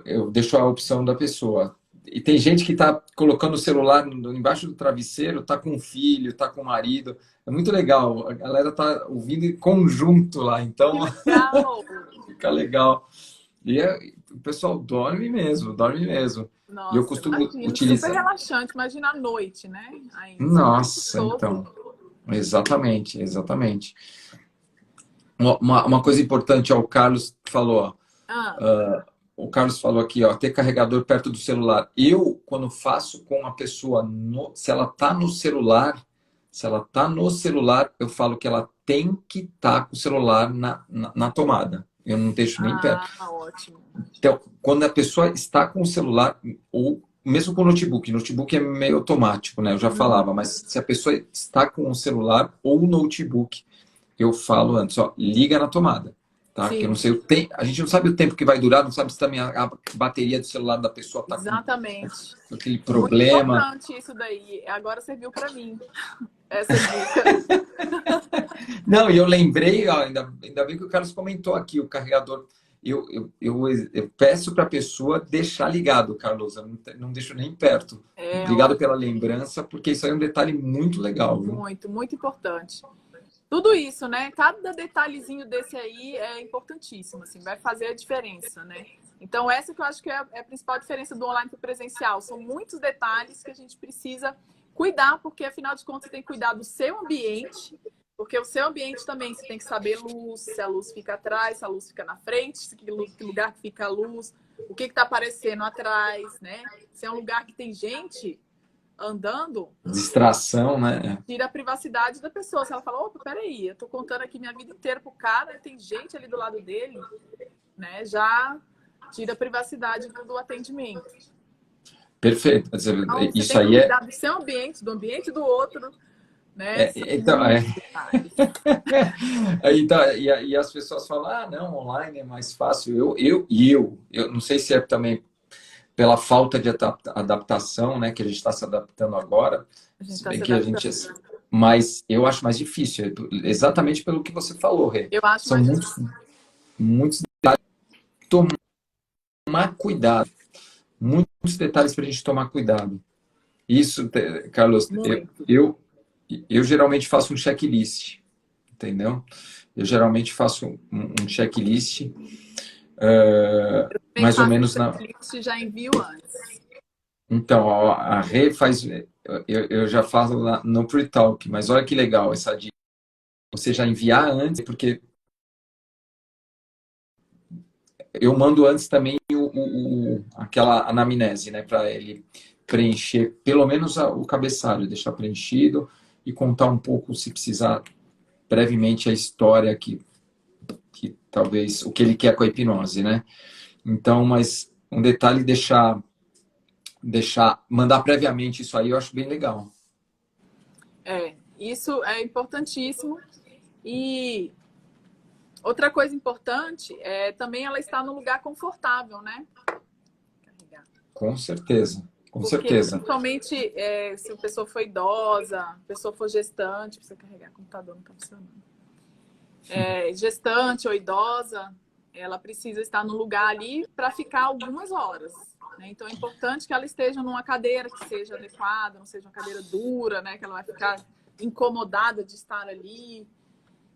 eu deixo a opção da pessoa. E tem gente que está colocando o celular embaixo do travesseiro, está com o filho, está com o marido. É muito legal. A galera está ouvindo em conjunto lá, Que então legal! fica legal. E o pessoal dorme mesmo, dorme mesmo. E eu Nossa, costumo imagina, super utilizar. relaxante. Imagina à noite, né? Ainda. Nossa, Todo. então. Exatamente, exatamente. Uma coisa importante, ó, o Carlos falou, ó, Ah, o Carlos falou aqui, ó, ter carregador perto do celular. Eu, quando faço com a pessoa, se ela tá no celular, se ela tá no celular, eu falo que ela tem que estar com o celular na tomada. Eu não deixo nem perto. ótimo. Então, quando a pessoa está com o celular, ou mesmo com o notebook é meio automático, né? Eu já Uhum. falava, mas se a pessoa está com o celular ou o notebook, eu falo antes, ó, liga na tomada, tá? Que eu não Sim, sei o tempo, a gente não sabe o tempo que vai durar, não sabe se também a bateria do celular da pessoa está com exatamente. aquele Muito problema. importante isso daí. Agora serviu para mim, essa dica. Não, e eu lembrei, ó, ainda bem que o Carlos comentou aqui, o carregador. Eu peço para a pessoa deixar ligado, Carlos. Eu não deixo nem perto. É Obrigado pela ótimo. lembrança, porque isso aí é um detalhe muito legal, viu? Muito, muito importante. Tudo isso, né? Cada detalhezinho desse aí é importantíssimo, assim, vai fazer a diferença, né? Então, essa que eu acho que é a principal diferença do online para o presencial. São muitos detalhes que a gente precisa cuidar, porque afinal de contas você tem que cuidar do seu ambiente, porque o seu ambiente também você tem que saber luz, se a luz fica atrás, se a luz fica na frente, que lugar que fica a luz, o que está aparecendo atrás, né? Se é um lugar que tem gente andando, Distração, né? tira a privacidade da pessoa. Se ela fala, opa, peraí, eu tô contando aqui minha vida inteira pro cara, tem gente ali do lado dele, né? Já tira a privacidade do atendimento. Perfeito. Quer dizer, Então, você isso tem que aí cuidar do seu ambiente, do ambiente do outro, né? São então, muitos detalhes. então, e as pessoas falam, ah, não, online é mais fácil. Eu não sei se é também pela falta de adaptação, né, que a gente está se adaptando agora, A gente se está bem se que a gente, adaptando. mas eu acho mais difícil, exatamente pelo que você falou, Rê. Eu acho São mais muitos, difícil. muitos tomar cuidado, muitos detalhes para a gente tomar cuidado. Isso, Carlos, Muito. eu geralmente faço um checklist, entendeu? Eu geralmente faço um checklist, Bem mais ou fácil menos o na. checklist e já envio antes. Então, a Rê faz. Eu já falo no pre-talk, mas olha que legal essa dica. Você já enviar antes, porque eu mando antes também aquela anamnese, né, para ele preencher pelo menos o cabeçalho, deixar preenchido e contar um pouco, se precisar, brevemente a história que talvez o que ele quer com a hipnose, né? Então, mas um detalhe deixar mandar previamente isso aí, eu acho bem legal. Isso é importantíssimo. E outra coisa importante é também ela estar num lugar confortável, né? Carregar. Com certeza, com Porque certeza. principalmente se a pessoa for idosa, a pessoa for gestante, precisa carregar, o computador não está funcionando. Gestante ou idosa, ela precisa estar no lugar ali para ficar algumas horas. Né? Então é importante que ela esteja numa cadeira que seja adequada, não seja uma cadeira dura, né? Que ela vai ficar incomodada de estar ali.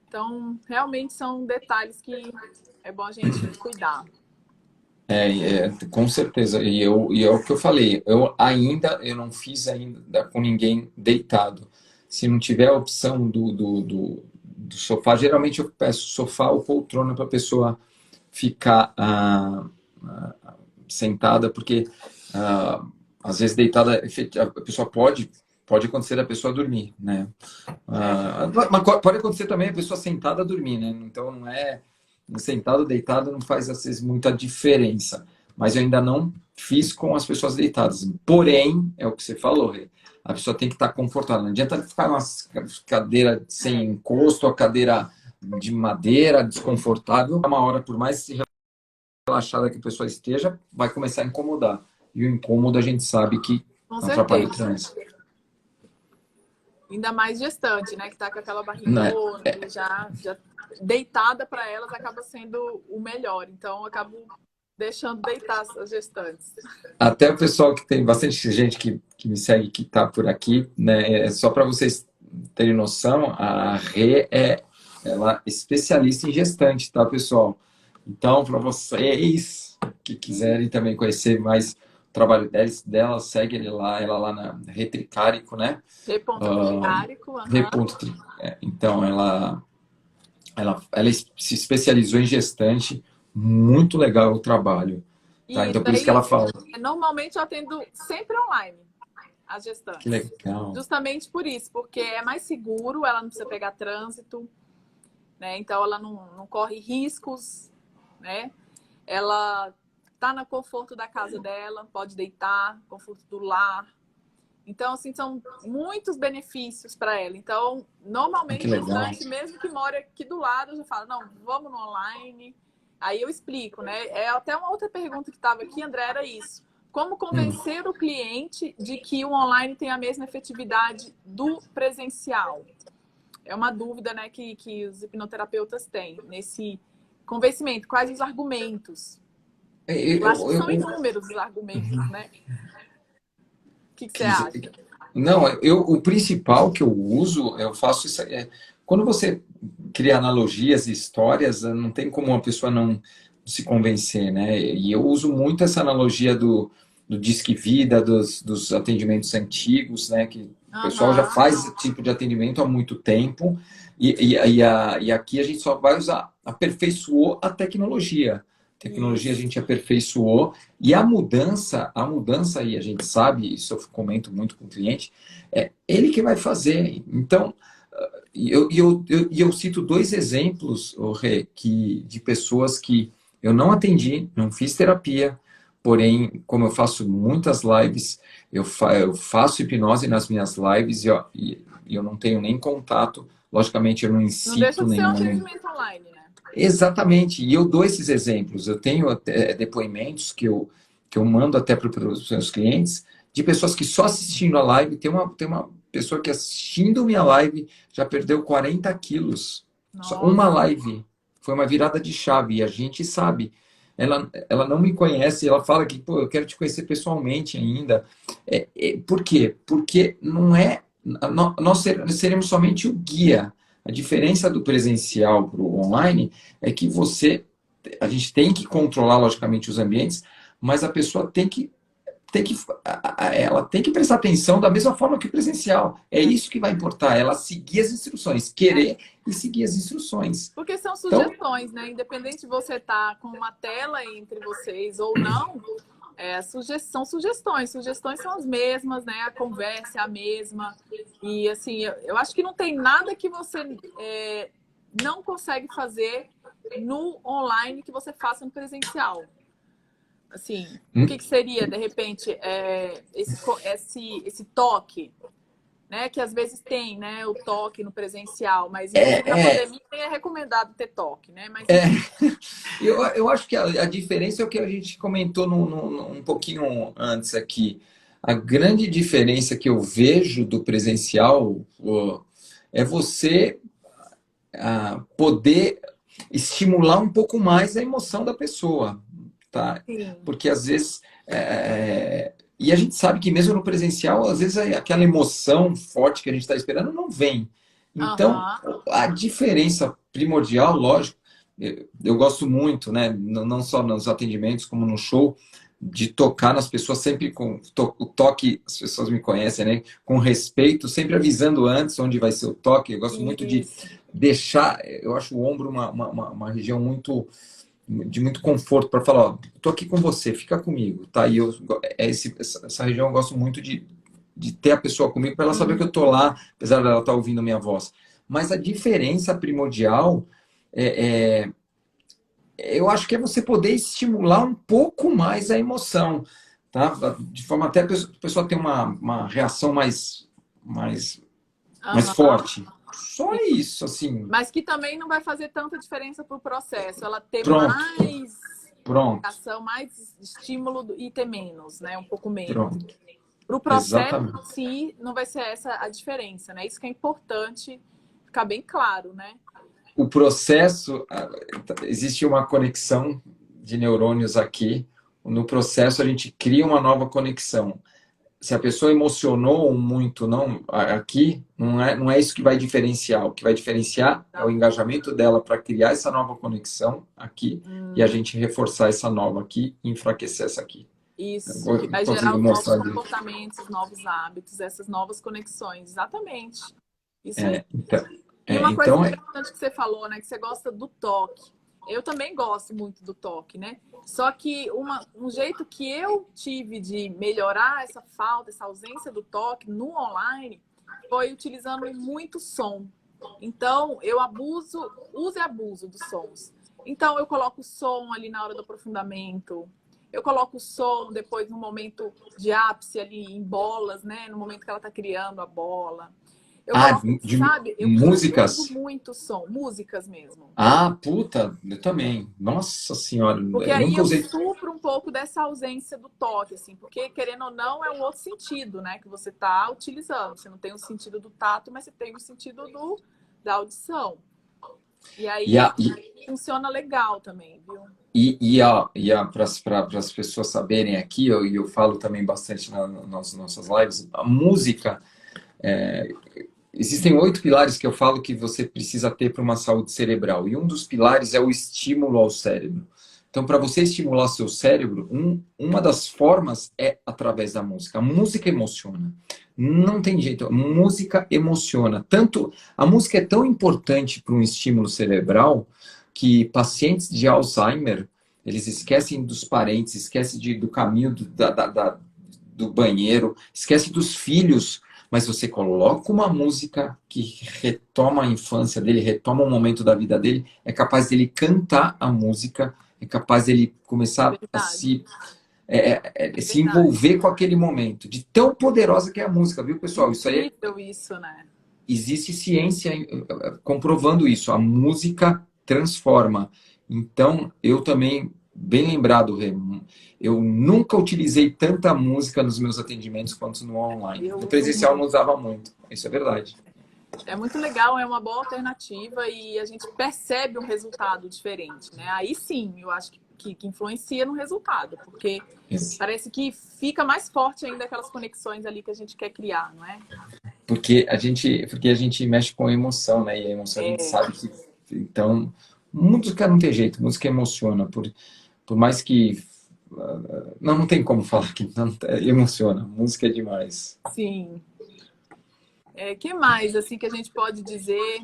Então, realmente são detalhes que é bom a gente cuidar. Com certeza. E é o que eu falei. Eu não fiz ainda com ninguém deitado. Se não tiver a opção do sofá, geralmente eu peço sofá ou poltrona para a pessoa ficar sentada, porque às vezes deitada a pessoa pode acontecer da pessoa dormir, né? Mas pode acontecer também a pessoa sentada dormir, né? Então não é sentado, deitado não faz às vezes muita diferença. Mas eu ainda não fiz com as pessoas deitadas. Porém, é o que você falou, Rê, a pessoa tem que estar confortável. Não adianta ficar uma cadeira sem encosto, a cadeira de madeira, desconfortável. Uma hora, por mais relaxada que a pessoa esteja, vai começar a incomodar. E o incômodo a gente sabe que Com atrapalha o certeza. trânsito. Ainda mais gestante, né? Que tá com aquela Né? barrigona, já deitada para elas acaba sendo o melhor. Então, eu acabo deixando deitar as gestantes. Até o pessoal que tem bastante gente que me segue, que está por aqui, né? Só para vocês terem noção, a Rê ela é especialista em gestante, tá, pessoal? Então, para vocês que quiserem também conhecer mais o trabalho dela, segue ela lá na Rê Tricárico, né? Tricárico, Rê. Então, ela se especializou em gestante, muito legal o trabalho. Tá? Então, por isso que ela fala. Normalmente eu atendo sempre online as gestantes. Que legal. Justamente por isso, porque é mais seguro, ela não precisa pegar trânsito, né? Então ela não corre riscos, né? Ela tá no conforto da casa dela, pode deitar, conforto do lar. Então, assim, são muitos benefícios para ela. Então, normalmente, o gestante, mesmo que mora aqui do lado, já fala, não, vamos no online. Aí eu explico, né? É até uma outra pergunta que estava aqui, André, era isso. Como convencer o cliente de que o online tem a mesma efetividade do presencial? É uma dúvida, né, que os hipnoterapeutas têm nesse convencimento. Quais os argumentos? Eu acho que são inúmeros os argumentos, né? O que você acha? Não, o principal que eu uso, eu faço isso. Quando você cria analogias e histórias, não tem como uma pessoa não se convencer, né? E eu uso muito essa analogia do Disque Vida, dos atendimentos antigos, né? Que o pessoal já faz esse tipo de atendimento há muito tempo. E aqui a gente só vai usar, aperfeiçoou a tecnologia. Tecnologia a gente aperfeiçoou e a mudança aí a gente sabe, isso eu comento muito com o cliente, é ele que vai fazer. Então, eu cito dois exemplos, Rê, de pessoas que eu não atendi, não fiz terapia, porém, como eu faço muitas lives, eu faço hipnose nas minhas lives e eu não tenho nem contato, logicamente eu não incito nenhum. Não deixa de ser um atendimento online, né? Exatamente, e eu dou esses exemplos. Eu tenho depoimentos que eu mando até para os meus clientes de pessoas que só assistindo a live, tem uma pessoa que assistindo minha live já perdeu 40 quilos. Só uma live. Foi uma virada de chave e a gente sabe. Ela não me conhece, ela fala que, pô, eu quero te conhecer pessoalmente ainda. Por quê? Porque não é. Nós seremos somente o guia. A diferença do presencial para o online é que a gente tem que controlar, logicamente, os ambientes, mas a pessoa ela tem que prestar atenção da mesma forma que o presencial. É isso que vai importar, ela seguir as instruções, querer e seguir as instruções. Porque são sugestões, né? Independente de você estar com uma tela entre vocês ou não, são sugestões. Sugestões são as mesmas, né? A conversa é a mesma. E, assim, eu acho que não tem nada que você não consegue fazer no online que você faça no presencial. Assim, o Hum? que seria, de repente, esse toque, né? Que às vezes tem, né? O toque no presencial, mas inclusive na É, pandemia nem é recomendado ter toque, né? Mas é, enfim. eu acho que a diferença é o que a gente comentou um pouquinho antes aqui. A grande diferença que eu vejo do presencial, é você poder estimular um pouco mais a emoção da pessoa, tá? Sim. Porque às vezes e a gente sabe que mesmo no presencial, às vezes aquela emoção forte que a gente está esperando não vem. Então, Aham. a diferença primordial, lógico, eu gosto muito, né? Não só nos atendimentos como no show, de tocar nas pessoas sempre com o toque, as pessoas me conhecem, né? Com respeito, sempre avisando antes onde vai ser o toque. Eu gosto muito de Isso. deixar, eu acho o ombro uma região de muito conforto para falar, ó, tô aqui com você, fica comigo, tá? E essa região eu gosto muito de ter a pessoa comigo para ela saber que eu tô lá, apesar dela estar ouvindo a minha voz. Mas a diferença primordial é, é, eu acho que é você poder estimular um pouco mais a emoção, tá? De forma até a pessoa ter uma reação mais, mais Aham. forte. Só isso, assim. Mas que também não vai fazer tanta diferença para o processo. Ela ter Pronto, mais pronto, ação, mais estímulo e ter menos, né? Um pouco menos. pronto. Para o processo em Exatamente. si, não vai ser essa a diferença, né? Isso que é importante ficar bem claro, né? O processo, existe uma conexão de neurônios aqui. No processo, a gente cria uma nova conexão. Se a pessoa emocionou muito não aqui, não é isso que vai diferenciar. O que vai diferenciar é o Tá. engajamento dela para criar essa nova conexão aqui e a Hum, gente reforçar essa nova aqui e enfraquecer essa aqui. Eu isso, vou que vai gerar conseguir os novos mostrar direito. comportamentos, os novos hábitos, essas novas conexões. Exatamente. Isso aí. Então, E uma coisa então interessante que você falou, né? Que você gosta do toque. Eu também gosto muito do toque, né? Só que um jeito que eu tive de melhorar essa falta, essa ausência do toque no online, foi utilizando muito som. Então, eu uso e abuso dos sons. Então, eu coloco o som ali na hora do aprofundamento. Eu coloco o som depois no momento de ápice ali em bolas, né? No momento que ela está criando a bola. Eu coloco, de sabe? Eu uso músicas. muito som, músicas mesmo. Puta, eu também. Nossa senhora, Porque eu aí nunca eu usei. supro um pouco dessa ausência do toque, assim, porque querendo ou não é um outro sentido, né, que você está utilizando. Você não tem o sentido do tato, mas você tem o sentido da audição. E E, aí a, e, funciona legal também, viu? para as pessoas saberem aqui, eu falo também bastante nas nossas lives, a música, existem 8 pilares que eu falo que você precisa ter para uma saúde cerebral. E um dos pilares é o estímulo ao cérebro. Então, para você estimular seu cérebro, uma das formas é através da música. A música emociona. Não tem jeito. A música emociona. Tanto a música é tão importante para um estímulo cerebral que pacientes de Alzheimer eles esquecem dos parentes, esquecem do caminho do banheiro, esquecem dos filhos, mas você coloca uma música que retoma a infância dele, retoma um momento da vida dele, é capaz dele cantar a música, é capaz dele começar a Verdade, se verdade. envolver com aquele momento, de tão poderosa que é a música, viu, pessoal? Isso aí Incrível isso, né? existe ciência comprovando isso. A música transforma. Então, eu também, bem lembrado, Rê, eu nunca utilizei tanta música nos meus atendimentos quanto no online. Eu No uso presencial não muito. usava muito. Isso é verdade. É muito legal, é uma boa alternativa e a gente percebe um resultado diferente, né? Aí sim, eu acho que influencia no resultado, porque Isso. parece que fica mais forte ainda aquelas conexões ali que a gente quer criar, não é? Porque a gente mexe com a emoção, né? E a emoção a gente É, sabe que. Então, música não tem jeito, música emociona. Por mais que. Não tem como falar que não emociona. Música é demais. sim. Que mais assim que a gente pode dizer?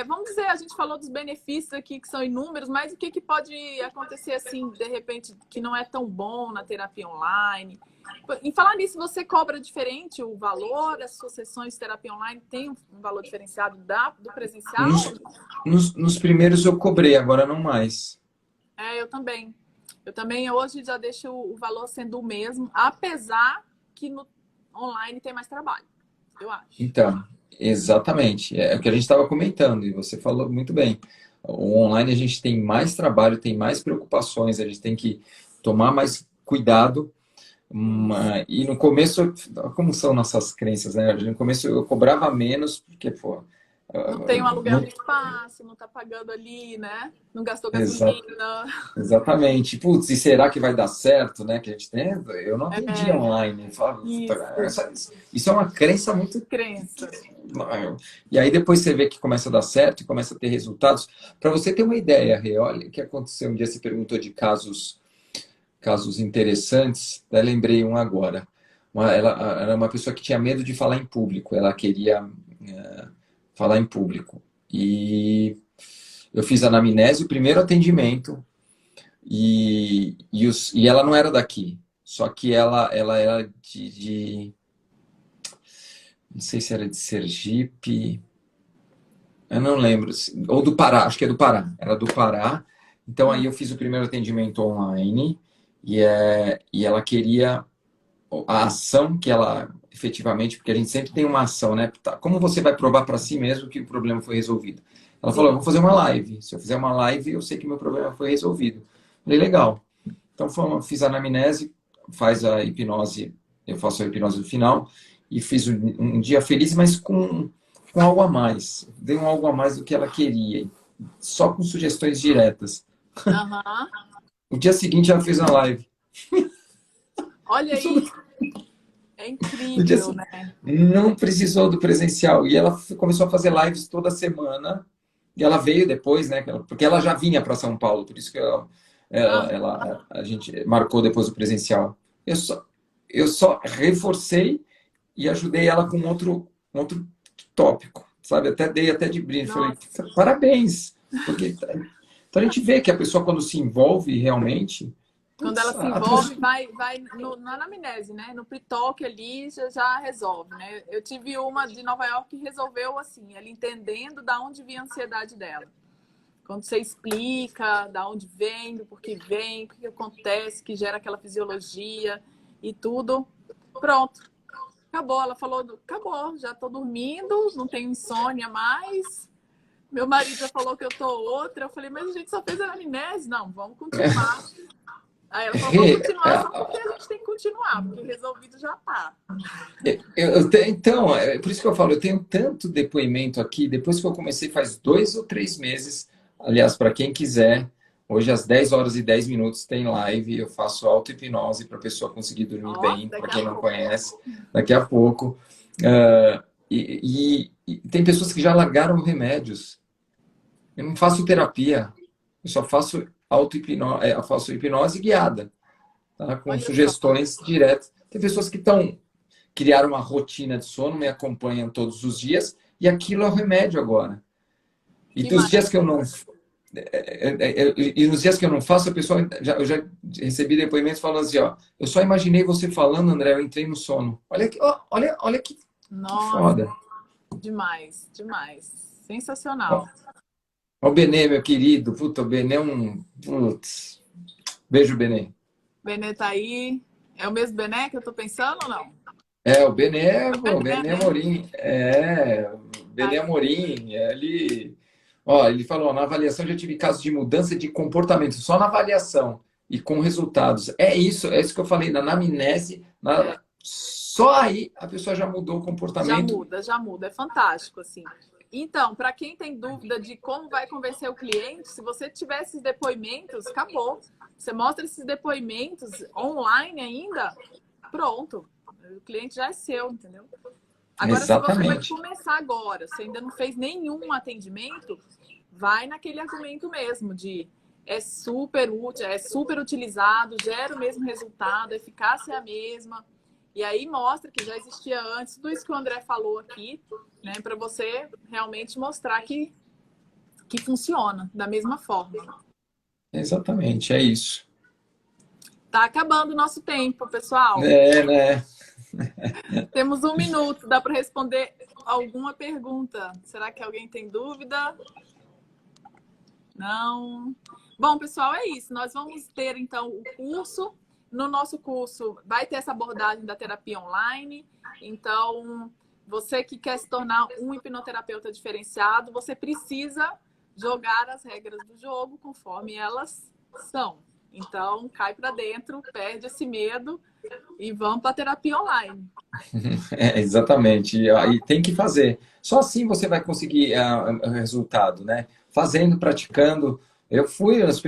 Vamos dizer, a gente falou dos benefícios aqui que são inúmeros, mas o que pode acontecer assim, de repente, que não é tão bom na terapia online? Em falar nisso, você cobra diferente o valor das suas sessões de terapia online? Tem um valor diferenciado do presencial? Nos primeiros eu cobrei, agora não mais. Eu também. Eu também hoje já deixo o valor sendo o mesmo, apesar que no online tem mais trabalho, eu acho. Então, exatamente. É o que a gente estava comentando, e você falou muito bem. O online a gente tem mais trabalho, tem mais preocupações, a gente tem que tomar mais cuidado. E no começo, como são nossas crenças, né? No começo eu cobrava menos, porque, pô. Não tem um aluguel Não, de espaço, não tá pagando ali, né? Não gastou exa- gasolina. exatamente. Putz, e será que vai dar certo, né? Que a gente tem. Eu não atendia É, online. Eu falava, isso, isso é uma crença muito. crença. E aí depois você vê que começa a dar certo e começa a ter resultados. Para você ter uma ideia, Rê, olha o que aconteceu. Um dia você perguntou de casos interessantes. Até lembrei um agora. Ela era uma pessoa que tinha medo de falar em público. Ela queria falar em público. E eu fiz anamnese, o primeiro atendimento, e ela não era daqui. Só que ela era não sei se era de Sergipe, eu não lembro, ou do Pará, acho que é do Pará. Era do Pará. Então aí eu fiz o primeiro atendimento online e ela queria a ação que ela efetivamente, porque a gente sempre tem uma ação, né? Tá, como você vai provar para si mesmo que o problema foi resolvido? Ela falou, eu Sim. vou fazer uma live. Se eu fizer uma live, eu sei que meu problema foi resolvido. Falei, legal. Então fiz a anamnese, faz a hipnose, eu faço a hipnose no final, e fiz um dia feliz, mas com algo a mais. Dei um algo a mais do que ela queria, só com sugestões diretas. Aham. O dia seguinte ela fez uma live. Olha aí, é No dia, incrível, né? não precisou do presencial. E ela começou a fazer lives toda semana. E ela veio depois, né? Porque ela já vinha para São Paulo, por isso que Ah, a gente marcou depois o presencial. Eu só reforcei e ajudei ela com outro tópico, sabe? Dei até de brinde. Falei, nossa. parabéns. Porque então a gente vê que a pessoa, quando se envolve realmente, Quando putz, ela se envolve, vai na anamnese, né? No pre-talk ali já resolve, né? Eu tive uma de Nova York que resolveu assim, ela entendendo da onde vinha a ansiedade dela. Quando você explica da onde vem, do porquê vem, o que acontece, que gera aquela fisiologia e tudo, pronto. Acabou. Ela falou, acabou, já tô dormindo, não tenho insônia mais. Meu marido já falou que eu tô outra. Eu falei, mas a gente só fez anamnese. Não, vamos continuar. Aí ela falou, vamos continuar só porque a gente tem que continuar, porque resolvido já tá. Então, é por isso que eu falo, eu tenho tanto depoimento aqui, depois que eu comecei faz 2 ou 3 meses, aliás, para quem quiser, hoje às 10 horas e 10 minutos tem live, eu faço auto-hipnose para a pessoa conseguir dormir Ó, bem, para daqui quem a não pouco. conhece, daqui a pouco. E tem pessoas que já largaram remédios. Eu não faço terapia, eu só faço auto-hipnose, eu faço hipnose guiada, tá? Com Olha só, sugestões diretas. Tem pessoas que criaram uma rotina de sono, me acompanham todos os dias, e aquilo é o remédio agora. E que dos dias que eu maravilha. não. E nos dias que eu não faço, a pessoa. Eu já recebi depoimentos falando assim: ó, eu só imaginei você falando, André, eu entrei no sono. Olha, olha que Nossa, foda. demais, demais. Ó, Sensacional. ó o Benê, meu querido. Puta, o Benê é um. Putz. Beijo, Benê. Benê tá aí. É o mesmo Bené que eu tô pensando ou não? O Benê, pô, o É, Benê né? Amorim. O Tá Benê aí. Amorim, ele falou, na avaliação já tive casos de mudança de comportamento, só na avaliação e com resultados. É isso que eu falei, na anamnese, só aí a pessoa já mudou o Já comportamento. muda, já muda. É fantástico, assim. Então, para quem tem dúvida de como vai convencer o cliente, se você tiver esses depoimentos, acabou. Você mostra esses depoimentos online ainda, pronto. O cliente já é seu, entendeu? Agora, se você vai Exatamente. começar agora, você ainda não fez nenhum atendimento, vai naquele argumento mesmo de é super útil, é super utilizado, gera o mesmo resultado, a eficácia é a mesma. E aí mostra que já existia antes, tudo isso que o André falou aqui, né, para você realmente mostrar que funciona da mesma forma. Exatamente, é isso. Tá acabando o nosso tempo, pessoal. Né? Temos 1 minuto, dá para responder alguma pergunta. Será que alguém tem dúvida? Não. Bom, pessoal, é isso. Nós vamos ter, então, o curso. No nosso curso vai ter essa abordagem da terapia online. Então, você que quer se tornar um hipnoterapeuta diferenciado, você precisa jogar as regras do jogo conforme elas são. Então, cai para dentro, perde esse medo e vamos para a terapia online. Exatamente. E tem que fazer. Só assim você vai conseguir o resultado, né? Fazendo, praticando. Eu fui nas